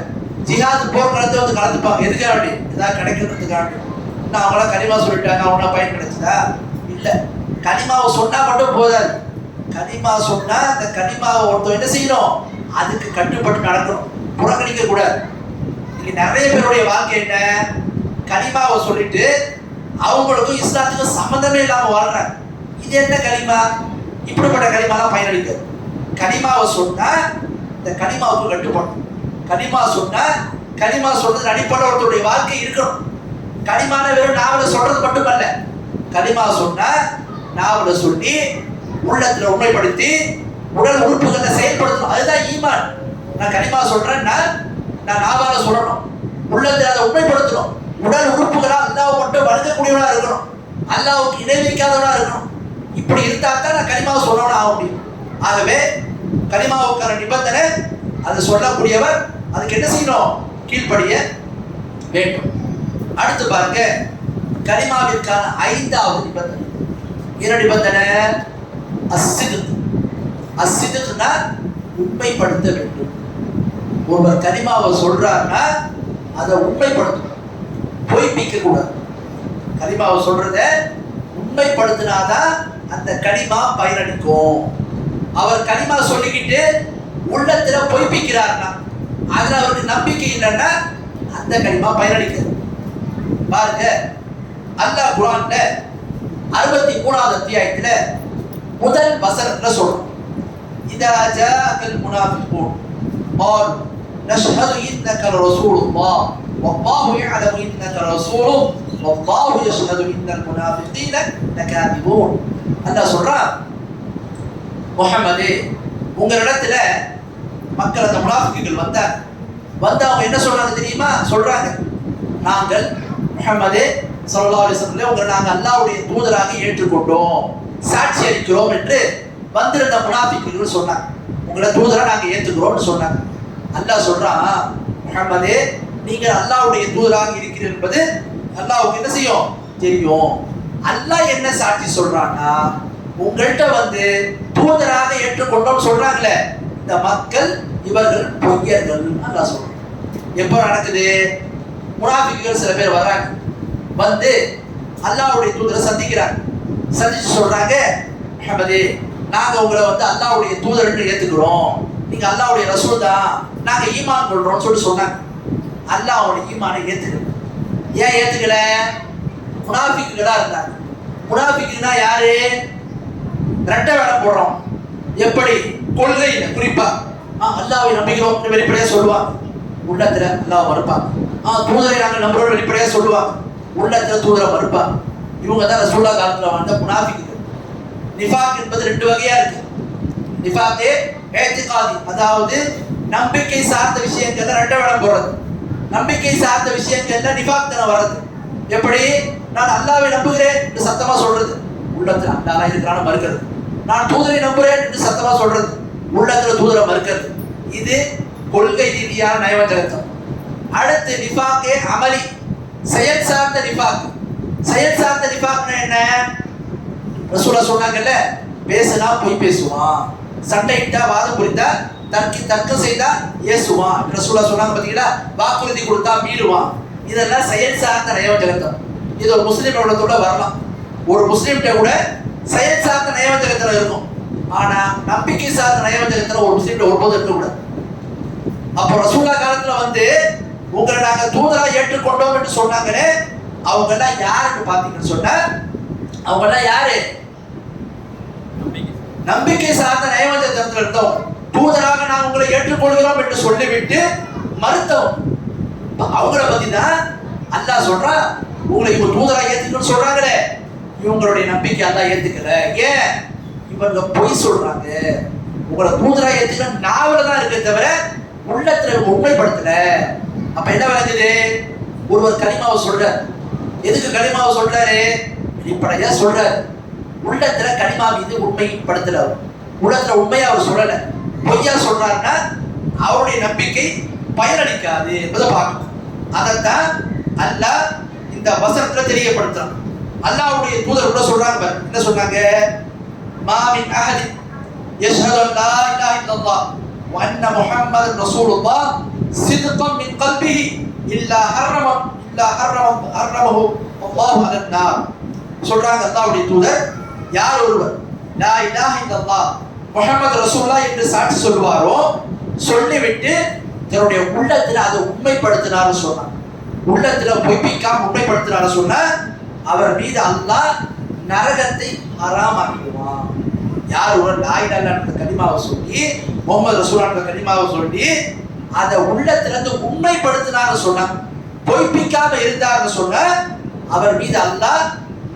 ஜிஹாத் போர்க்களத்தை வந்து கலந்துப்பாங்க. எதுக்காக வேண்டி? ஏதாவது கிடைக்கிறதுக்காக. இன்னும் அவங்களாம் கலிமா சொல்லிட்டாங்க, அவங்களாம் பயன் கிடைச்சதா? இல்லை. கலிமாவை சொன்னா மட்டும் போதாது. கலிமா சொன்னா அந்த கலிமாவை ஒருத்தர் என்ன செய்யணும்? அதுக்கு கட்டுப்பட்டு நடக்கணும், புறக்கணிக்க கூடாது. இன்னைக்கு நிறைய பேருடைய வாழ்க்கை என்ன? கலிமாவை சொல்லிட்டு அவங்களுக்கும் இஸ்லாத்துக்கும் சம்மந்தமே இல்லாம வாழ்றாங்க. இது என்ன கலிமா? இப்படிப்பட்ட கலிமாலாம் பயனளிக்காது. கலிமாவை சொன்னா இந்த கலிமாவுக்கு கட்டுப்படணும். கலிமா சொன்னா கலிமா சொல்றது அடிப்படை ஒருத்தருடைய வாழ்க்கை இருக்கணும். கலிமான வெறும் நாவல சொல்றது மட்டுமல்ல, கலிமா சொன்னா நாவல சொல்லி உள்ளத்துல உண்மைப்படுத்தி உடல் உறுப்புகளை செயல்படுத்தணும். அதுதான் ஈமான். நான் கலிமா சொல்றேன்னா நான் நாவால சொல்லணும், உள்ளத்துல அதை உண்மைப்படுத்தணும், உடல் உறுப்புகளா அல்லாஹ் மட்டும் வணங்கக்கூடியவனா இருக்கணும், அல்லாஹ்வுக்கு இணை வைக்காதவனா இருக்கணும். இப்படி இருந்தா தான் நான் கலிமாவை சொல்லணும் ஆக முடியும். ஆகவே கலிமாவுக்கான நிபந்தனை அதை சொல்லக்கூடியவர் அதுக்கு என்ன செய்யணும்? கீழ்ப்படிய வேண்டும். அடுத்து பாருங்க, கலிமாவிற்கான 5வது நிபந்தனை. என்ன நிபந்தனை? அஸ்ஸித்க். அஸ்ஸித்க்னா உண்மைப்படுத்த வேண்டும். ஒருவர் கலிமாவை சொல்றாருன்னா அதை உண்மைப்படுத்தணும், பொய்ப்பிக்க கூடாது. கலிமாவை சொல்றத உண்மைப்படுத்தினாதான் அந்த கலிமா பயனளிக்கும். அவர் கலிமா சொல்லிக்கிட்டு உள்ளத்துல பொய்ப்பிக்கிறார்னா, அதுல அவருக்கு நம்பிக்கை இல்லைன்னா அந்த கலிமா பயனளிக்கிறது. பாருங்க, அல்லாஹ் குர்ஆன்ல 63வது அத்தியாயத்துல முதல் வசனத்துல சொல்றோம், இதா ஜாஅல் முனாஃபிகூன் قالوا نشهد إنك لرسول الله والله يعلم إنك لرسوله والله يشهد إن المنافقين لكاذبون. அல்லாஹ் சொல்றான், முஹம்மதே உங்களிடத்துல மக்கள் அந்த முனாஃபிக்குகள் வந்து அவங்க என்ன சொல்றாங்க தெரியுமா? சொல்றாங்க, நாங்கள் முஹம்மதே ஸல்லல்லாஹு அலைஹி வஸல்லம் உங்களை நாங்கள் அல்லாஹ்வுடைய தூதராக ஏற்றுக்கொண்டோம், சாட்சி அளிக்கிறோம் என்று வந்திருந்த முனாஃபிக்குகள் சொன்னாங்க. உங்களை தூதரா நாங்க ஏற்றுக்கிறோம்னு சொன்னாங்க. அல்லாஹ் சொல்றான், முஹம்மதே நீங்கள் அல்லாஹ்வுடைய தூதராக இருக்கிறீர்கள் என்பது அல்லாஹ்வுக்கு என்ன செய்யும்? தெரியும். அல்லாஹ் என்ன சாட்சி சொல்றான்னா, உங்கள்கிட்ட வந்து தூதராக ஏற்றுக்கொண்டோம் சொல்றாங்களே இந்த மக்கள் இவர்கள் பொய்யர்கள் அல்லாஹ் சொல்றான். எப்போ நடக்குது? முனாஃபிக்குகள் சில பேர் வர்றாங்க, வந்து அல்லாஹ்வுடைய தூதரை சந்திக்கிறாங்க. சந்திச்சு சொல்றாங்க, முஹம்மதே நாங்க உங்களை வந்து அல்லாஹ்வுடைய தூதர்னு ஏத்துக்கிறோம், நீங்க அல்லாஹ்வுடைய ரசூல் தான், நாங்க ஈமான் கொள்றோம்னு சொன்னாங்க. அல்லாஹ் அவனுடைய ஈமானை ஏத்துக்கல. ஏன் ஏத்துக்கல? முனாஃபிக்குகளா இருந்தாங்க. முனாஃபிக்குனா யாரு? ரெட்டை வேடம் போடுறோம். எப்படி? கொள்கையில குறிப்பா அல்லாஹ்வை நம்புகிறோம் வெளிப்படையா சொல்லுவாங்க, உள்ளத்துல அல்லாஹ் மறுப்பாங்க. தூதரை நாங்கள் நம்புறோம் வெளிப்படையா சொல்லுவாங்க, உள்ளத்துல தூதரை மறுப்பாங்க. இவங்க தான் ரசூலுல்லாஹ் காலத்துல வந்த முனாஃபிக்குகள். நிஃபாக் என்பது 2 வகையா இருக்கு. நிஃபாக்கே இஅ்திகாதி, அதாவது நம்பிக்கை சார்ந்த விஷயங்கள்ல ரெட்டை வேடம் போடுறது, நம்பிக்கை சார்ந்த விஷயங்கள்ல நிஃபாக் தான வர்றது. எப்படி? நான் அல்லாஹ்வை நம்புகிறேன் என்று சத்தமா சொல்றது, உள்ளத்துல அல்லாஹ் இருக்கிறான்னு மறுக்கிறது. நான் தூதரை நம்புறேன் என்று சத்தமா சொல்றது, உள்ளத்துல தூதரை மறுக்கிறது. இது கொள்கை ரீதியான நயவஞ்சகத்தம். அடுத்து நிஃபாக்கே அமலி, செயல் சார்ந்த நிஃபாக். செயல் சார்ந்த நிஃபாக்னா என்ன? ரசூலுல்லாஹ் சொன்னாங்கல்ல, பேசினா பொய் பேசுவான், சண்டையிட்டா வாதம் புரிந்தா தர்க்கம் செய்தா ஏசுவான். ரசூலுல்லாஹ் சொன்னாங்க பாத்தீங்களா, வாக்குறுதி கொடுத்தா மீறுவான். இதெல்லாம் செயல் சார்ந்த நயவஞ்சகத்தம். இது ஒரு முஸ்லிமோட வரலாம். ஒரு முஸ்லிம்கிட்ட கூட செயல் சார்ந்த நயவஞ்சகத்துல இருக்கும், ஆனா நம்பிக்கை சார்ந்த நயவஞ்சகத்துல ஒரு முஸ்லிம்கிட்ட ஒருபோது இருக்கக்கூடாது. அப்போ ரசூலுல்லாஹ் காலத்துல வந்து உங்களை நாங்க தூதரா ஏற்றுக்கொண்டோம் என்று சொன்னாங்களே, அவங்க எல்லாம் யாருன்னு பாத்தீங்கன்னு சொன்னா, அவங்க எல்லாம் யாரு? நம்பிக்கை சார்ந்த நயவஞ்சகத்தில் இருந்தோம். தூதராக நான் உங்களை ஏற்றுக்கொள்கிறோம் என்று சொல்லிவிட்டு மறுத்தோம். அவங்கள பத்தி தான் அல்லாஹ் சொல்றான், உங்களை இவங்க தூதரா ஏத்துக்கணும்னு சொல்றாங்களே, இவங்களுடைய நம்பிக்கை அல்லாஹ் ஏத்துக்கல. ஏன்? இவங்க பொய் சொல்றாங்க. உங்களை தூதரா ஏத்துக்கணும் நாவல தான் இருக்கே தவிர உள்ளத்துல உண்மைப்படுத்தல. அப்ப என்ன விளங்குது? ஒருவர் கலிமாவை சொல்றார். எதுக்கு கலிமாவை சொல்றாரு? வெளிப்படையா சொல்றாரு. உள்ளத்துல கலிமா மீது உண்மைப்படுத்தல, உள்ளத்துல உண்மையா அவர் சொல்லல, பொய்யா சொல்றாருன்னா அவருடைய நம்பிக்கை பயனளிக்காது என்பதை பார்க்கணும். அதைத்தான் அல்லாஹ் இந்த வசனத்துல தெரியப்படுத்துறான். அல்லாஹ்வுடைய தூதர் கூட சொல்றாங்க, என்ன சொன்னாங்க? மா மின் அஹதின் யஷ்ஹது அன் லா இலாஹ இல்லல்லாஹ் வ அன்ன முஹம்மதன் ரசூலுல்லாஹ் சித்கன் மின் கல்பிஹி இல்லா ஹர்ரமஹு அல்லாஹு அலன் நார். சொல்றாங்க அல்லாஹ்வுடைய தூதர், யார் ஒருவர் லா இலாஹ இல்லல்லாஹ் முஹம்மது ரசூலுல்லாஹ் என்று சாட்சி சொல்வாரோ, சொல்லிவிட்டு தன்னுடைய உள்ளத்துல அதை உண்மைப்படுத்தினாரு சொன்னார், உள்ளத்துல பொய்ப்பிக்காம உண்மைப்படுத்தினாரு சொன்னா, அவர் மீது அல்லாஹ் நரகத்தை ஹராமாக்கிடுவான். யார் ஒரு லா இலாஹ இல்லல்லாஹ் கலிமாவை சொல்லி முஹம்மது ரசூலுல்லாஹ் கலிமாவை சொல்லி அதை உள்ளத்துல இருந்து உண்மைப்படுத்தினாரு சொன்னா, பொய்ப்பிக்காம இருந்தாருன்னு சொன்னா அவர் மீது அல்லாஹ்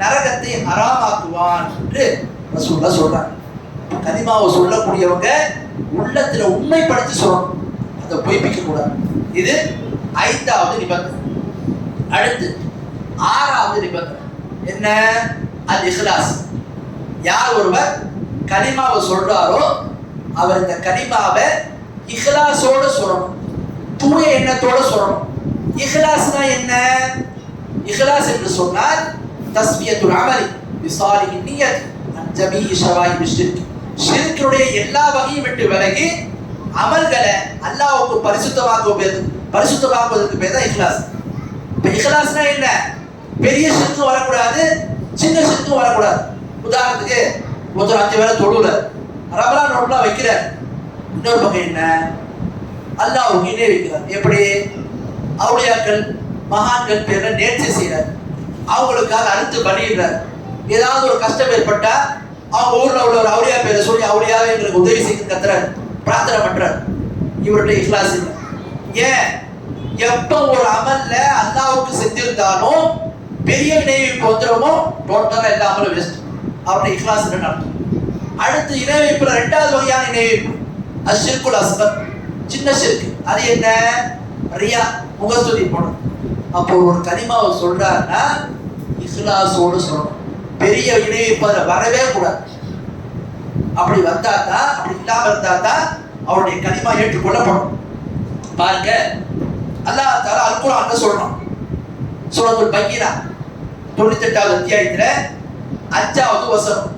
நரகத்தை ஹராமாக்குவான் என்று ரசூலுல்லாஹ் சொல்றாங்க. கலிமாவை சொல்லக்கூடியவங்க உள்ளத்துல உண்மைப்படுத்தி சொல்லணும், அதை பொய்ப்பிக்க கூடாது. இது 5வது நிபந்தனை. அடுத்து 6வது நிபந்தனை என்ன? அல் இஹ்லாஸ். யார் ஒருவர் கலிமாவை சொல்றாரோ அவர் இந்த கலிமாவை இஹ்லாஸோட சொல்லணும், தூய எண்ணத்தோட சொல்லணும். இஹ்லாஸ்னா என்ன? இஹ்லாஸ் என்று சொன்னால் தஸ்மியத்துல் அமலி பிசாலிஹி நிய்யத் அன் ஜமீஇ ஷவாயிபி ஷிர்க். ஷிர்க்குடைய எல்லா வகையும் விட்டு விலகி அமல்களை அல்லாஹ்வுக்கு பரிசுத்தமாக்குவதற்கு பேர் தான் இஹ்லாஸ். இப்போ இஹ்லாஸ்னா என்ன? பெரிய ஷிர்க்கும் வரக்கூடாது, சின்ன ஷிர்க்கும் வரக்கூடாது. உதாரணத்துக்கு ஒருத்தர் 5 வேளை தொழுல ரமலான் நோட்லாம் வைக்கிறார். இன்னொரு பக்கம் என்ன? அல்லாஹ்வுக்கு இணை வைக்கிறார். எப்படி? அவுலியாக்கள் மகான்கள் பேர்ல நேர்ச்சி செய்யறார், அவங்களுக்காக அறுத்து பண்ணிடுறார். ஏதாவது ஒரு கஷ்டம் ஏற்பட்டா அவங்க ஊர்ல உள்ள ஒரு அவுலியா பேரை சொல்லி அவுலியாவே எங்களுக்கு உதவி செய்து கத்துறாரு, பிரார்த்தனை பண்றாரு. இவருடைய இஹ்லாஸ் இல்லை. ஏன்? எப்ப ஒரு அமல்ல அல்லாஹ்வுக்கு செஞ்சிருந்தாலும் பெரிய இணை வைப்பு வந்துடுமோ டோட்டலா எல்லா அமலும் வேஸ்ட். அவருடைய இஹ்லாஸ் நடக்கும். அடுத்து இணை வைப்புல 2வது வகையான இணை வைப்பு அஷ்ஷிர்குல் அஸ்கர், சின்ன ஷிர்க். அது என்ன? ரியா, முகஸ்துதி போடும். அப்போ ஒரு கலிமாவை சொல்றாருன்னா இஹ்லாஸோடு சொல்லணும். பெரிய இணை வைப்பு அதில் வரவே கூடாது. அப்படி வந்தா தான், அப்படி இல்லாம இருந்தா தான் அவருடைய கலிமா ஏற்றுக்கொள்ளப்படும். பாருங்க, அல்லாஹ் தஆலா அல் குர்ஆன்ல சொல்லணும். சூரத்துல் பையினா 98வது அத்தியாயத்துல 5வது வசனம்,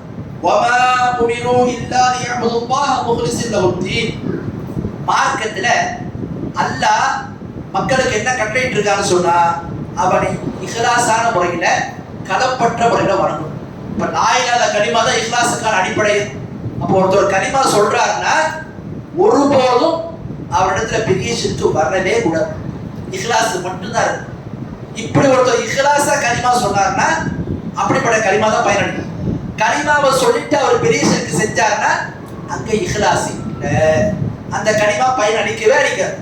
வமா உமிரு இல்லா லியஅபுதுல்லாஹ முக்லிஸின் லஹுத்தீன். மார்க்கத்துல அல்லாஹ் மக்களுக்கு என்ன கட்டளையிட்டு இருக்கான்னு சொன்னா அவனை இஹ்லாஸான முறையில கலப்பற்ற முறையில வணங்கணும். இப்ப லா இலாஹா கலிமா தான் இஹ்லாஸுக்கான அடிப்படை. அப்போ ஒருத்தர் கலிமா சொல்றாருன்னா ஒருபோதும் அவரிடத்துல பெரிய ஷிர்க் வரவே கூடாது, இஹ்லாஸ் மட்டும்தான் இருக்கு. இப்படி ஒருத்தர் இஹ்லாஸா கலிமா சொன்னார்னா அப்படிப்பட்ட கலிமா தான் பயனளிக்கும். கலிமாவை சொல்லிட்டு அவர் பெரிய ஷிர்க் செஞ்சாருன்னா அங்க இஹ்லாஸ் இல்ல, அந்த கலிமா பயனளிக்கவே அளிக்காது.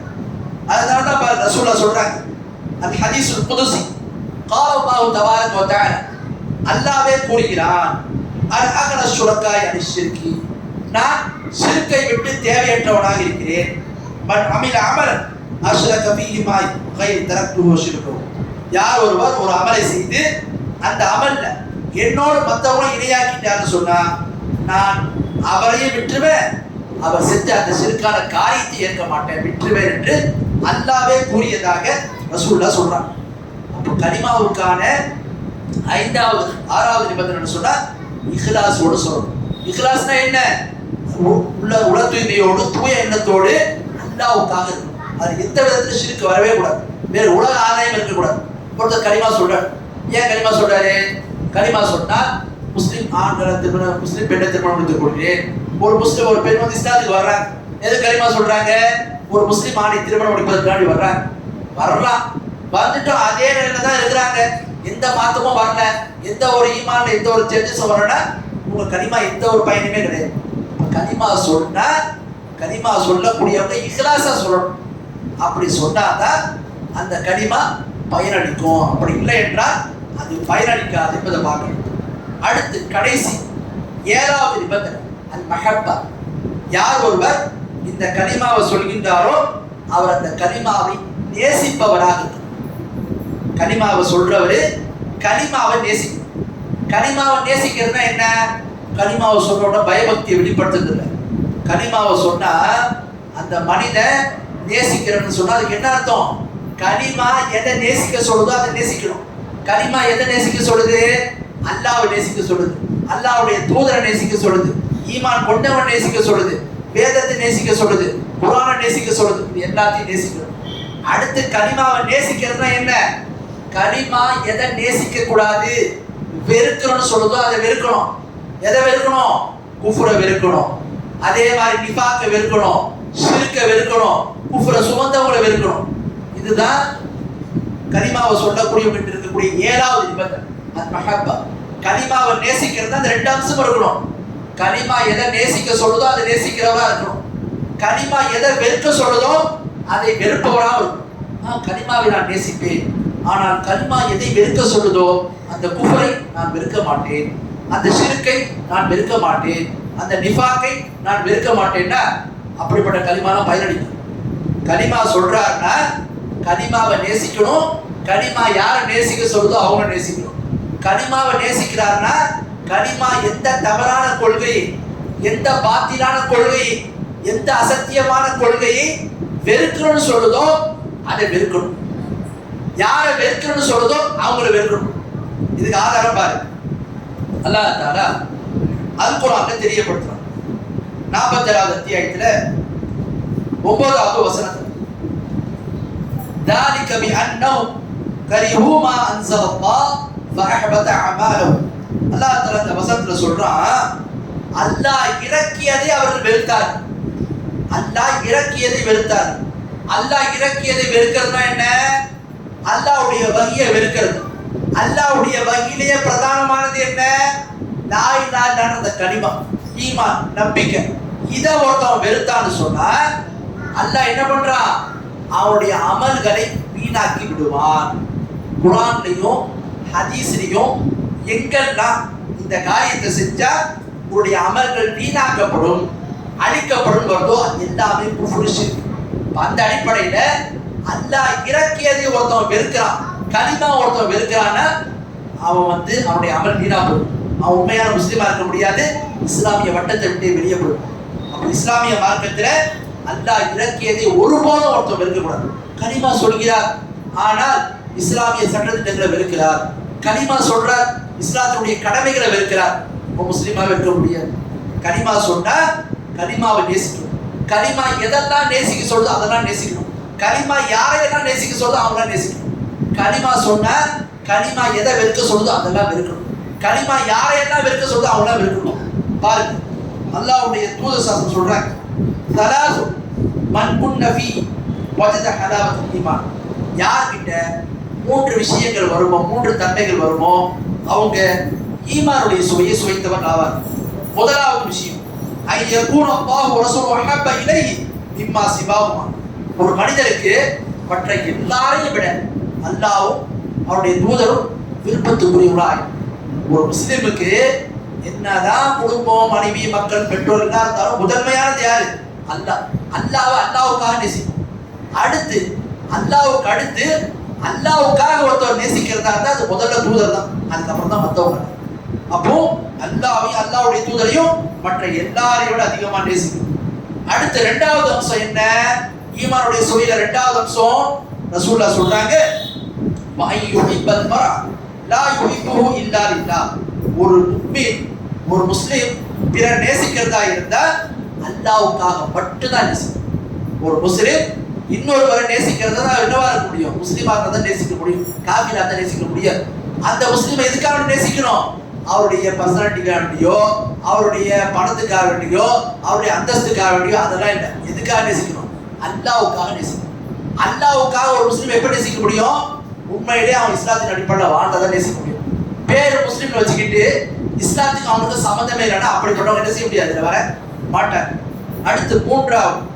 அதனால தான் பாருங்க ரசூலுல்லாஹ் சொல்றாங்க, அல் ஹதீஸுல் குதுஸி قال الله تبارك وتعالى, அல்லாஹ்வே கூறுகிறான், அன் அகன ஷுரக்காய் அனி ஷிர்கி, நான் ஷிர்க்கை விட்டு தேவையற்றவனாக இருக்கிறேன். மன் அமில அமலன் அஷ்ரக ஃபீஹி மா கைர் தரக்துஹு ஷிர்கு. யார் ஒருவர் ஒரு அமலை செய்து அந்த அமல்ல என்னோடு மற்றவங்களை இணையாக்கிட்டான்னு சொன்னா நான் அவரையும் விட்டுருவேன், அவர் செஞ்ச அந்த ஷிர்கான காரியத்தை ஏற்க மாட்டேன், விட்டுருவேன் என்று அல்லாஹ்வே கூறியதாக ரசூலுல்லாஹ் சொல்றாங்க. அப்போ கலிமாவுக்கான 5வது 6வது நிபந்தனை சொன்னா இஹ்லாஸோடு சொல்லணும். இஹ்லாஸ்னா என்ன? உள்ள தூய்மையோடு தூய எண்ணத்தோடு அல்லாஹ்வுக்காக இருக்கணும். அது எந்த விதத்துல ஷிர்க் வரவே கூடாது, வேற உலக ஆதாயம் இருக்கக்கூடாது. ஒருத்தர் கலிமா சொல்றாரு. ஏன் கலிமா சொல்றாரு? கலிமா சொன்னா முஸ்லிம் ஆண்களை திருமணம், முஸ்லிம் பெண்ணை திருமணம் முடித்துக் கொள்கிறேன். ஒரு முஸ்லிம் ஒரு பெண் வந்து இஸ்லாத்துக்கு வர்றாங்க. எது கலிமா சொல்றாங்க? ஒரு முஸ்லிம் ஆணை திருமணம் முடிப்பதற்காண்டி வர்றாங்க. வரலாம், வந்துட்டோம் அதே நிலையில தான் இருக்கிறாங்க, எந்த மாற்றமும் வரல, எந்த ஒரு ஈமான்ல எந்த ஒரு சேஞ்சஸும் வரலன்னா உங்க கலிமா எந்த ஒரு பயனுமே கிடையாது. கலிமா சொன்னா கலிமா சொல்லக்கூடியவங்க இஹ்லாஸா சொல்லணும். அப்படி சொன்னாதான் அந்த கலிமா பயனளிக்கும். அப்படி இல்லை என்றால் அது பயனளிக்காது என்பதை பார்க்கணும். அடுத்து கடைசி 7வது நிபந்தனை அல் மஹப்பா. யார் ஒருவர் இந்த கலிமாவை சொல்கின்றாரோ அவர் அந்த கலிமாவை நேசிப்பவராக இருக்கும். கலிமாவை சொல்றவரு கலிமாவை நேசிக்கணும். கலிமாவை நேசிக்கிறதுனா என்ன? கலிமாவை சொல்றோட பயபக்தியை வெளிப்படுத்துறது இல்லை. கலிமாவை சொன்னா அந்த மனிதன் நேசிக்கிறன்னு சொன்னா அதுக்கு என்ன அர்த்தம்? கலிமா எதை நேசிக்க சொல்லுதோ அதை நேசிக்கணும். கலிமா எதை நேசிக்க சொல்லுது? அல்லாஹ்வை நேசிக்க சொல்லுது, அல்லாஹ்வுடைய தூதரை நேசிக்க சொல்லுது, ஈமான் கொண்டவன் நேசிக்க சொல்லுது, வேதத்தை நேசிக்க சொல்லுது, குர்ஆனை நேசிக்க சொல்லுது. இது எல்லாத்தையும் நேசிக்கணும். அடுத்து கலிமாவை நேசிக்கிறதுனா என்ன? கலிமா எதை நேசிக்க கூடாது, வெறுக்கணும்னு சொல்லுதோ அதை வெறுக்கணும். எதை வெறுக்கணும்? குஃப்ரை வெறுக்கணும். அதே மாதிரி நிஃபாக்கை வெறுக்கணும், ஷிர்க்கை வெறுக்கணும், குஃப்ரை சுமந்தவங்களை வெறுக்கணும். இதுதான் கலிமாவை சொல்லக்கூடியவங்க இருக்கக்கூடிய 7வது நிபந்தனை அல் மஹப்பா. கலிமாவை நேசிக்கிறது அந்த 2 அம்சம் இருக்கணும். கலிமா எதை நேசிக்க சொல்லுதோ அதை நேசிக்கிறவரா இருக்கணும். கலிமா எதை வெறுக்க சொல்லுதோ அதை வெறுப்பவராக இருக்கணும். கலிமாவை நான் நேசிப்பேன், ஆனால் கலிமா எதை வெறுக்க சொல்லுதோ அந்த குஃபரை நான் வெறுக்க மாட்டேன், அந்த ஷிர்கை நான் வெறுக்க மாட்டேன், அந்த நிஃபாக்கை நான் வெறுக்க மாட்டேன்னா அப்படிப்பட்ட கலிமாலாம் பயனளிக்கும். கலிமா சொல்றாருன்னா கலிமாவை நேசிக்கணும். கலிமா யாரை நேசிக்க சொல்லுதோ அவங்க நேசிக்கணும். கலிமாவை நேசிக்கிறாருன்னா கலிமா எந்த தவறான கொள்கை, எந்த பாத்திலான கொள்கை, எந்த அசத்தியமான கொள்கையை வெறுக்கணும்னு சொல்லுதோ அதை வெறுக்கணும். யாரை வெறுக்கணும்னு சொல்லுதோ அவங்கள வெறுக்கணும். இதுக்கு ஆதாரம் பாரு. அல்லாஹ் தஆலா அல் குர்ஆன்ல தெரியப்படுத்துறான். 47வது அத்தியாயத்துல 9வது வசனத்துல ذلك بأنهم كرهوا ما أنزل الله فأحبط أعمالهم. அல்லாஹ் தஆலா இந்த வசனத்துல சொல்றான், அல்லாஹ் இறக்கியதை அவர்கள் வெறுத்தார். அல்லாஹ் இறக்கியதை வெறுத்தார். அல்லாஹ் இறக்கியதை வெறுக்கிறதுனா என்ன? அல்லாஹ்வுடைய வஹியை வெறுக்கிறது. அல்லாஹ்வுடைய வஹியிலேயே பிரதானமானது என்ன? லா இலாஹ இல்லல்லாஹ் அந்த கலிமா, ஈமான், நம்பிக்கை. இதை ஒருத்தன் வெறுத்தான்னு சொன்னா அல்லாஹ் என்ன பண்றான்? அவனுடைய அமல்களை வீணாக்கி விடுவான். குர்ஆன்லயும் ஹதீஸ்லயும் எங்கெல்லாம் இந்த காரியத்தை செஞ்சா உங்களுடைய அமல்கள் வீணாக்கப்படும், அழிக்கப்படும் வருதோ அது எல்லாமே குஃப்ரு ஷிர்க். அந்த அடிப்படையில அல்லாஹ் இறக்கியதை ஒருத்தன் வெறுக்கிறான், கலிமா ஒருத்தன் வெறுக்கிறான்னா அவன் அவனுடைய அமல் வீணா போடும். அவன் உண்மையான முஸ்லீமா இருக்க முடியாது, இஸ்லாமிய வட்டத்தை விட்டு வெளியே போடும். அப்ப இஸ்லாமிய மார்க்கத்துல அல்லாஹ் இறக்கியதை ஒருபோதும் ஒருத்தன் வெறுக்கக்கூடாது. கலிமா சொல்கிறார் ஆனால் இஸ்லாமிய சட்டத்திட்டங்களை வெறுக்கிறார், கலிமா சொல்றார் இஸ்லாத்தினுடைய கடமைகளை வெறுக்கிறார், முஸ்லீமாவே இருக்க முடியாது. கலிமா சொன்னா கலிமாவை நேசிக்கணும். கலிமா எதெல்லாம் நேசிக்க சொல்லுதோ அதெல்லாம் நேசிக்கணும். கலிமா யாரையெல்லாம் நேசிக்க சொல்லுதோ அவங்களாம் நேசிக்கணும். கலிமா சொன்னா கலிமா எதை வெறுக்க சொல்லுதோ அதெல்லாம் வெறுக்கணும். கலிமா யாரையெல்லாம் வெறுக்க சொல்லுதோ அவங்களாம் வெறுக்கணும். பாருங்க, அல்லாஹ்வுடைய தூதர் சாஸ்திரம் சொல்றாங்க, தலாசு மன் குன்ன ஃபீ வஜத ஹலாவத்துல் ஈமான். யார்கிட்ட 3 விஷயங்கள் வருமோ, 3 தன்மைகள் வருமோ அவங்க ஈமானுடைய சுவையை சுவைத்தவர் ஆவார். முதலாவது விஷயம் ஐயகூன அல்லாஹ் வ ரசூலுஹு அஹப்ப இலைஹி மிம்மா சிவாஹுமா. ஒரு மனிதருக்கு மற்ற எல்லாரையும் விட அல்லாஹ்வும் அவருடைய தூதரும் விருப்பத்துக்குரியவராய். ஒரு முஸ்லிமுக்கு என்னதான் குடும்பம், மனைவி, மக்கள், பெற்றோர் எல்லாம் இருந்தாலும் முதன்மையானது யாரு? அல்லாஹ். அல்லாஹ்வுக்காக நேசிக்கும். அடுத்து அல்லாஹ்வுக்கு அடுத்து அல்லாஹ்வுக்காக ஒருத்தர் நேசிக்கிறதா இருந்தா அது முதல்ல தூதர் தான், அதுக்கப்புறம் தான் மற்றவங்க. அப்போ அல்லாஹ்வையும் அல்லாஹ்வுடைய தூதரையும் மற்ற எல்லாரையும் விட அதிகமா நேசிக்கும். அடுத்து 2வது அம்சம் என்ன? ஈமானுடைய சுவையில 2வது அம்சம் ரசூலுல்லாஹ் சொல்றாங்க, வஹய்யுஹிப்பல் மர்அ லா யுஹிப்புஹு இல்லா லில்லாஹ். ஒரு முஃமின், ஒரு முஸ்லிம் பிறர் நேசிக்கிறதா இருந்தா அல்லாஹ்வுக்காக மட்டும் தான் நேசிக்கும். ஒரு முஸ்லிம் இன்னொருவரை நேசிக்கிறதா என்னவா இருக்க முடியும்? முஸ்லிமா இருந்தா தான் நேசிக்க முடியும், காஃபிரா இருந்தா நேசிக்க முடியாது. அந்த முஸ்லிமை எதுக்காக நேசிக்கணும்? அவருடைய பர்சனாலிட்டிக்காக வேண்டியோ, அவருடைய பணத்துக்காக வேண்டியோ, அவருடைய அந்தஸ்துக்காக வேண்டியோ அதெல்லாம் இல்லை. எதுக்காக நேசிக்கணும்? அல்லாஹ்வுக்காக நேசிக்கணும். அல்லாஹ்வுக்காக ஒரு முஸ்லிம் எப்படி நேசிக்க முடியும்? உண்மையிலேயே அவன் இஸ்லாத்தின் அடிப்படையில் வாழ்ந்ததான் நேசிக்க முடியும். பேர் முஸ்லிம்னு வச்சுக்கிட்டு இஸ்லாத்துக்கு அவனுக்கு சம்மந்தமே இல்லைன்னா அப்படிப்பட்டவங்க என்ன செய்ய முடியாது, இதில் வர மாட்டார். அடுத்து 3வது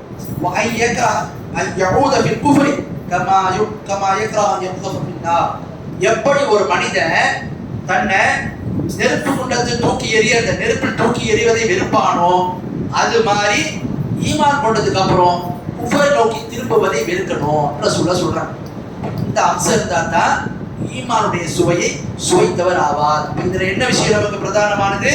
எப்படி ஒரு மனிதன் தன்னை நெருப்பு குண்டத்தை தூக்கி எறிய, அந்த நெருப்பில் தூக்கி எறிவதை வெறுப்பானோ அது மாதிரி ஈமான் கொண்டதுக்கு அப்புறம் குஃபரை நோக்கி திரும்புவதை வெறுக்கணும் சொல்றாங்க. இந்த அம்சம் இருந்தா தான் ஈமானுடைய சுவையை சுவைத்தவர் ஆவார். இதுல என்ன விஷயம் நமக்கு பிரதானமானது?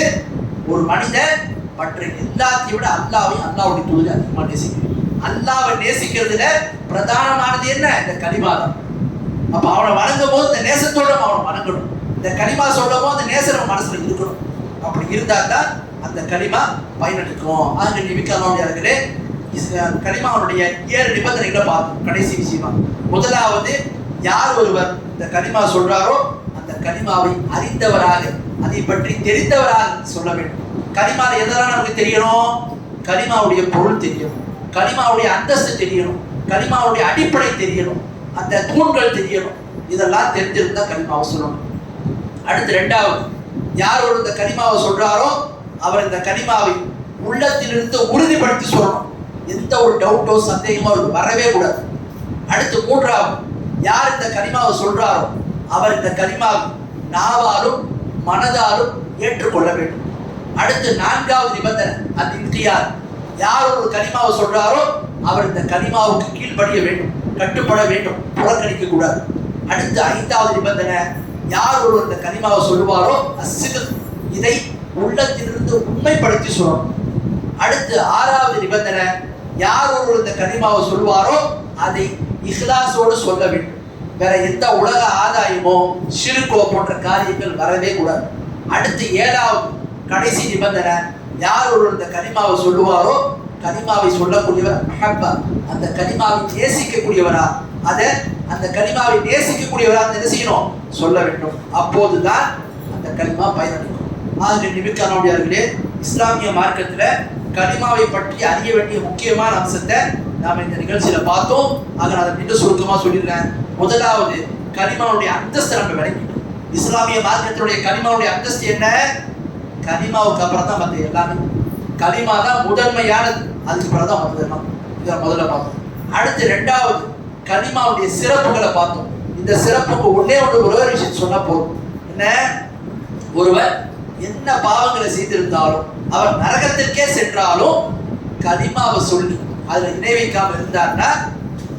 ஒரு மனிதன் மற்ற எல்லாத்தையும் விட அல்லாஹ்வையும் அல்லாஹ்வுடைய தூதரை அதிகமாக நேசிக்கணும். அல்லாஹ்வை நேசிக்கிறதுல பிரதானமானது என்ன? இந்த கலிமா தான். அப்ப அவனை வணங்கும் போது இந்த நேசத்தோட அவனை வணங்கணும். இந்த கலிமா சொல்லும் போது அந்த நேசம் மனசுல இருக்கணும். அப்படி இருந்தா தான் அந்த கலிமா பயனளிக்கும். ஆக நிமிக்கானே கலிமாவுடைய 7 நிபந்தனைகளை பார்த்தோம். கடைசி விஷயமா முதலாவது, யார் ஒருவர் இந்த கலிமா சொல்றாரோ அந்த கலிமாவை அறிந்தவராக, அதை பற்றி தெரிந்தவராக சொல்ல வேண்டும். கலிமால எதெல்லாம் நமக்கு தெரியணும்? கலிமாவுடைய பொருள் தெரியணும், கலிமாவுடைய அந்தஸ்து தெரியணும், கலிமாவுடைய அடிப்படை தெரியணும், அந்த தூண்கள் தெரியணும். இதெல்லாம் தெரிஞ்சிருந்தா கலிமாவை சொல்லணும். அடுத்து 2வது, யார் ஒரு இந்த கலிமாவை சொல்றாரோ அவர் இந்த கலிமாவை உள்ளத்திலிருந்து உறுதிப்படுத்தி சொல்லணும். எந்த ஒரு டவுட்டோ சந்தேகமோ அவருக்கு வரவே கூடாது. அடுத்து 3வது, யார் இந்த கலிமாவை சொல்றாரோ அவர் இந்த கலிமாவை நாவாலும் மனதாலும் ஏற்றுக்கொள்ள வேண்டும். அடுத்து 4வது நிபந்தனை அது இன்கியார். யார் ஒரு கலிமாவை சொல்றாரோ அவர் இந்த கலிமாவுக்கு கீழ்ப்படிய வேண்டும், கட்டுப்பட வேண்டும், புறக்கணிக்க கூடாது. அடுத்து 5வது நிபந்தனை யார் ஒரு இந்த கலிமாவை சொல்லுவாரோ அஸ்ஸித்க், இதை உள்ளத்திலிருந்து உண்மைப்படுத்தி சொல்லணும். அடுத்து 6வது நிபந்தனை யார் ஒரு இந்த கலிமாவை சொல்லுவாரோ அதை இஹ்லாஸோடு சொல்ல வேண்டும். வேற எந்த உலக ஆதாயமோ ஷிர்கோ போன்ற காரியங்கள் வரவே கூடாது. அடுத்து 7வது கடைசி நிபந்தனை யார் ஒரு இந்த கலிமாவை சொல்லுவாரோ கலிமாவை சொல்லக்கூடியவர் மஹப்பா, அந்த கலிமாவை நேசிக்கக்கூடியவரா, அந்த கலிமாவை நேசிக்கக்கூடியவரா என்ன செய்யணும், சொல்ல வேண்டும். அப்போதுதான் அந்த கலிமா பயனளிக்கும். நிமிக்கானவர்களே, இஸ்லாமிய மார்க்கத்துல கலிமாவை பற்றி அறிய வேண்டிய முக்கியமான அம்சத்தை நாம இந்த நிகழ்ச்சியில பார்த்தோம். ஆக நான் அதை மிக சுருக்கமா சொல்லிடுறேன். முதலாவது, கலிமாவுடைய அந்தஸ்து நம்ம விளங்கிட்டோம். இஸ்லாமிய மார்க்கத்தினுடைய கலிமாவுடைய அந்தஸ்து என்ன? கலிமாவுக்கு அப்புறம் தான் மற்ற எல்லாமே. கலிமா தான் முதன்மையானது, அதுக்கு அப்புறம் தான் மற்றதெல்லாம். இதை முதல்ல பார்த்தோம். அடுத்து 2வது கலிமாவுடைய சிறப்புகளை பார்த்தோம். இந்த சிறப்புக்கு ஒரே ஒரு விஷயம் சொன்னா போதும். என்ன? ஒருவர் என்ன பாவங்களை செய்திருந்தாலும் அவர் நரகத்திற்கே சென்றாலும் கலிமாவை சொல்லி அதுல இணை வைக்காம இருந்தார்னா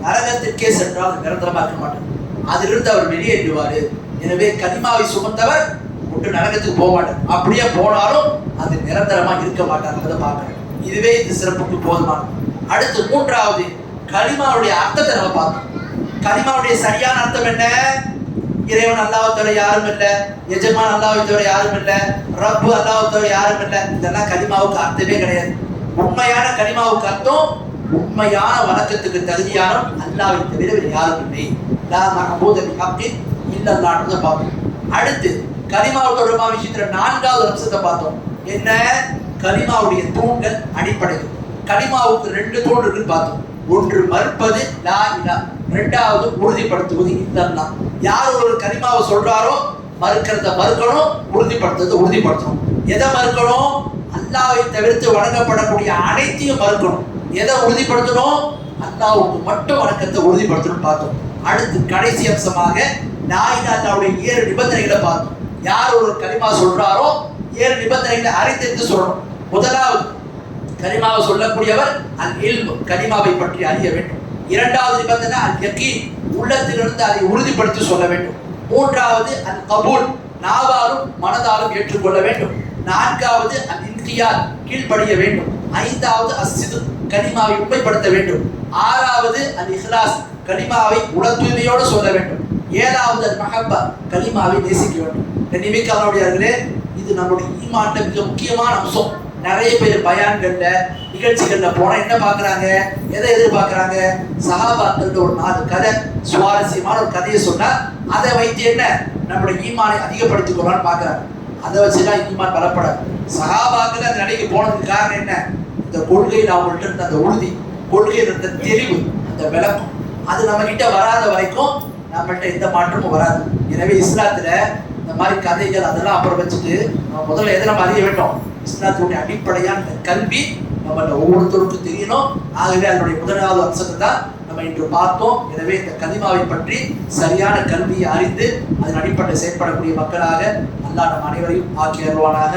நரகத்திற்கே சென்றால் நிரந்தரமா இருக்க மாட்டார், அதிலிருந்து அவர் வெளியேறுவாரு. எனவே கலிமாவை சுமந்தவர் ஒன்று நரகத்துக்கு போக மாட்டார், அப்படியே போனாலும் அது நிரந்தரமா இருக்க மாட்டார் பார்க்கிறேன். இதுவே இந்த சிறப்புக்கு போதுமானது. அடுத்து 3வது கலிமாவுடைய அர்த்தத்தை நம்ம பார்த்தோம். கலிமாவுடைய சரியான அர்த்தம் என்ன? இறைவன் அல்லாஹ்வை தவிர யாரும் இல்லை, எஜமான் அல்லாஹ்வை தவிர யாரும் இல்லை, ரப்பு அல்லாஹ்வை தவிர யாரும் இல்லை. இதெல்லாம் கலிமாவுக்கு அர்த்தமே கிடையாது. உண்மையான கலிமாவுக்கு அர்த்தம் உண்மையான வணக்கத்துக்கு தகுதியான அல்லாஹ்வை தவிர வேறு யாரும் இல்லை. லா மஅபூத பிஹக்கின் இல்லல்லாஹ்ன்றத பார்த்தோம். அடுத்து கலிமாவு தொடர்பான விஷயத்துல 4வது அம்சத்தை பார்த்தோம். என்ன? கலிமாவுடைய தூண்கள், அடிப்படைகள். கலிமாவுக்கு 2 தூண் இருக்குன்னு பார்த்தோம். ஒன்று மறுப்பது லா இலா, 2வது உறுதிப்படுத்துவது இல்லல்லாஹ். யார் ஒரு கலிமாவை சொல்றாரோ மறுக்கிறத மறுக்கணும், உறுதிப்படுத்துறதை உறுதிப்படுத்தணும். எதை மறுக்கணும்? அல்லாஹ்வை தவிர்த்து வணங்கப்படக்கூடிய அனைத்தையும் மறுக்கணும். எதை உறுதிப்படுத்தணும்? அல்லாஹ்வுக்கு மட்டும் வணக்கத்தை உறுதிப்படுத்தணும் பார்த்தோம். அடுத்து கடைசி அம்சமாக லா இலாஹ இல்லல்லாஹ்வுடைய 7 நிபந்தனைகளை பார்த்தோம். யார் ஒரு கலிமா சொல்றாரோ 7 நிபந்தனைகளை அறிந்திருந்து சொல்லணும். முதலாவது, கலிமாவை சொல்லக்கூடியவர் அல் இல்ம், கலிமாவை பற்றி அறிய வேண்டும். 2வது நிபந்தனை அல் யகீன், உள்ளத்திலிருந்து அதை உறுதிப்படுத்தி சொல்ல வேண்டும். 3வது அல் கபூல், நாவாலும் மனதாலும் ஏற்றுக்கொள்ள வேண்டும். 4வது அல் இன்கியார், கீழ்ப்படிய வேண்டும். 5வது அஸ்ஸித்க், கலிமாவை உண்மைப்படுத்த வேண்டும். 6வது அல் இஹ்லாஸ், கலிமாவை உள தூய்மையோடு சொல்ல வேண்டும். 7வது அல் மஹப்பா, கலிமாவை நேசிக்க வேண்டும். நிமிக்கானவர்களே, இது நம்முடைய ஈமான்ல மிக முக்கியமான அம்சம். நிறைய பேர் பயான்கள்ல நிகழ்ச்சிகள்ல போனா என்ன பாக்குறாங்க, எதை எதிர்பார்க்கிறாங்க? சஹாபாக்கள் ஒரு 4 கதை, சுவாரஸ்யமான ஒரு கதையை சொன்னா அதை வைத்து என்ன நம்முடைய ஈமானை அதிகப்படுத்திக்கொள்ளான்னு பாக்குறாங்க. அதை வச்சுதான் ஈமான் பலப்படாது. சஹாபாக்கள் அந்த நிலைக்கு போனதுக்கு காரணம் என்ன? இந்த கொள்கையில் அவங்கள்ட்ட இருந்த அந்த உறுதி, கொள்கையில் இருந்த தெளிவு, அந்த விளக்கம், அது நம்ம கிட்ட வராத வரைக்கும் நம்மள்ட்ட எந்த மாற்றமும் வராது. எனவே இஸ்லாத்துல இந்த மாதிரி கதைகள் அதெல்லாம் அப்புறம் வச்சுட்டு நம்ம முதல்ல எதை நம்ம அறிய வேண்டும்? இஸ்லாத்துடைய அடிப்படையான இந்த கல்வி நம்மள ஒவ்வொருத்தருக்கும் தெரியணும். ஆகவே அதனுடைய முதலாவது அம்சத்தை தான் நம்ம இன்று பார்த்தோம். எனவே இந்த கலிமாவை பற்றி சரியான கல்வியை அறிந்து அதன் அடிப்படை செயற்படக்கூடிய மக்களாக அல்லாஹ் நம் அனைவரையும் ஆக்கி அருள்வானாக.